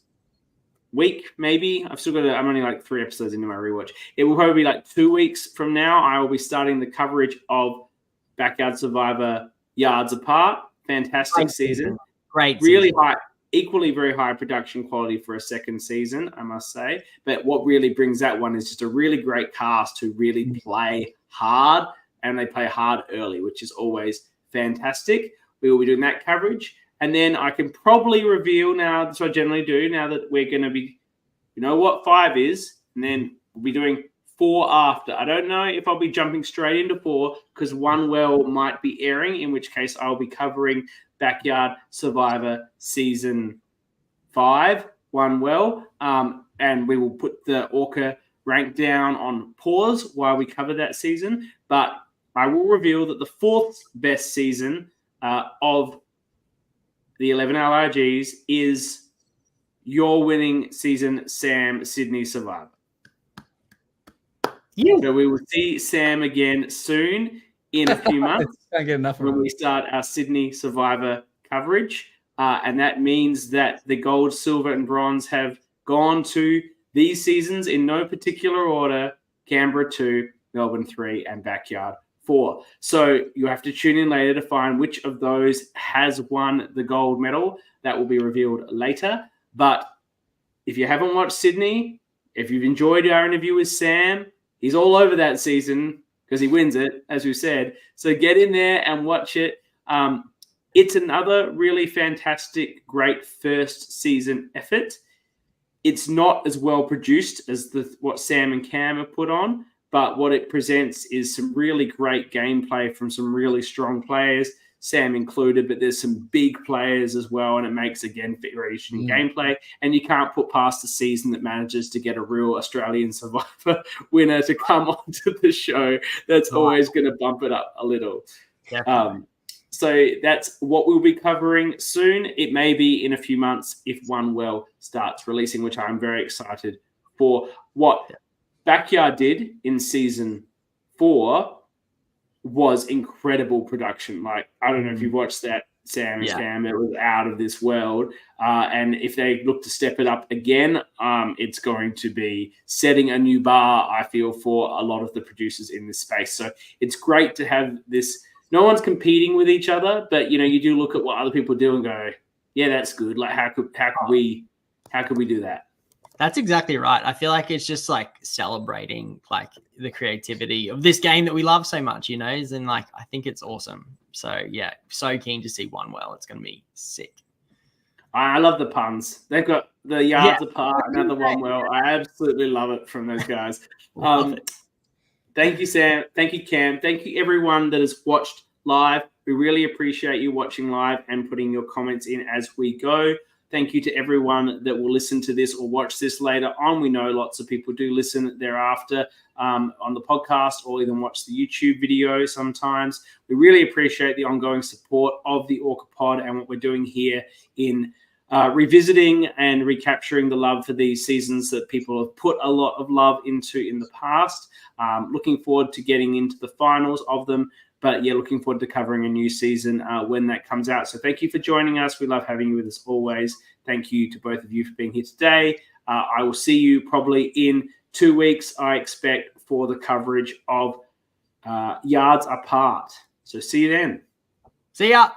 week, maybe. I'm only like 3 episodes into my rewatch. It will probably be like 2 weeks from now. I will be starting the coverage of Backyard Survivor Yards Apart. Fantastic season. Great. Really high, equally very high production quality for a second season, I must say. But what really brings that one is just a really great cast who really play hard, and they play hard early, which is always fantastic. We will be doing that coverage. And then I can probably reveal now, that's what I generally do, now that we're going to be, you know what 5 is, and then we'll be doing 4 after. I don't know if I'll be jumping straight into 4 because One Well might be airing, in which case I'll be covering Backyard Survivor Season 5, One Well, and we will put the ORCA rank down on pause while we cover that season. But I will reveal that the 4th best season of the 11 LRGs is your winning season, Sam, Sydney Survivor. Yeah. So we will see Sam again soon in a few months. Can't get enough when we start our Sydney Survivor coverage. And that means that the gold, silver, and bronze have gone to these seasons in no particular order: Canberra 2, Melbourne 3, and Backyard 4. So you have to tune in later to find which of those has won the gold medal. That will be revealed later. But if you haven't watched Sydney, if you've enjoyed our interview with Sam, he's all over that season because he wins it, as we said. So get in there and watch it. It's another really fantastic, great first season effort. It's not as well produced as what Sam and Cam have put on, but what it presents is some really great gameplay from some really strong players, Sam included, but there's some big players as well, and it makes, again, very interesting gameplay. And you can't put past a season that manages to get a real Australian Survivor winner to come onto the show. That's always going to bump it up a little. So that's what we'll be covering soon. It may be in a few months if One Well starts releasing, which I'm very excited for. What Backyard did in season 4 was incredible production. Like, I don't know if you've watched that, Sam and Cam, it was out of this world. And if they look to step it up again, it's going to be setting a new bar, I feel, for a lot of the producers in this space. So it's great to have this. No one's competing with each other, but you do look at what other people do and go, yeah, that's good. Like, how could we do that? That's exactly right. I feel like it's just like celebrating like the creativity of this game that we love so much, and like, I think it's awesome. So yeah, so keen to see One Well. It's going to be sick. I love the puns. They've got the yards apart, another One Well. I absolutely love it from those guys. Thank you, Sam. Thank you, Cam. Thank you, everyone that has watched live. We really appreciate you watching live and putting your comments in as we go. Thank you to everyone that will listen to this or watch this later on. We know lots of people do listen thereafter on the podcast or even watch the YouTube video sometimes. We really appreciate the ongoing support of the ORCA pod and what we're doing here in revisiting and recapturing the love for these seasons that people have put a lot of love into in the past. Looking forward to getting into the finals of them. But yeah, looking forward to covering a new season when that comes out. So thank you for joining us. We love having you with us always. Thank you to both of you for being here today. I will see you probably in 2 weeks, I expect, for the coverage of Yards Apart. So see you then. See ya.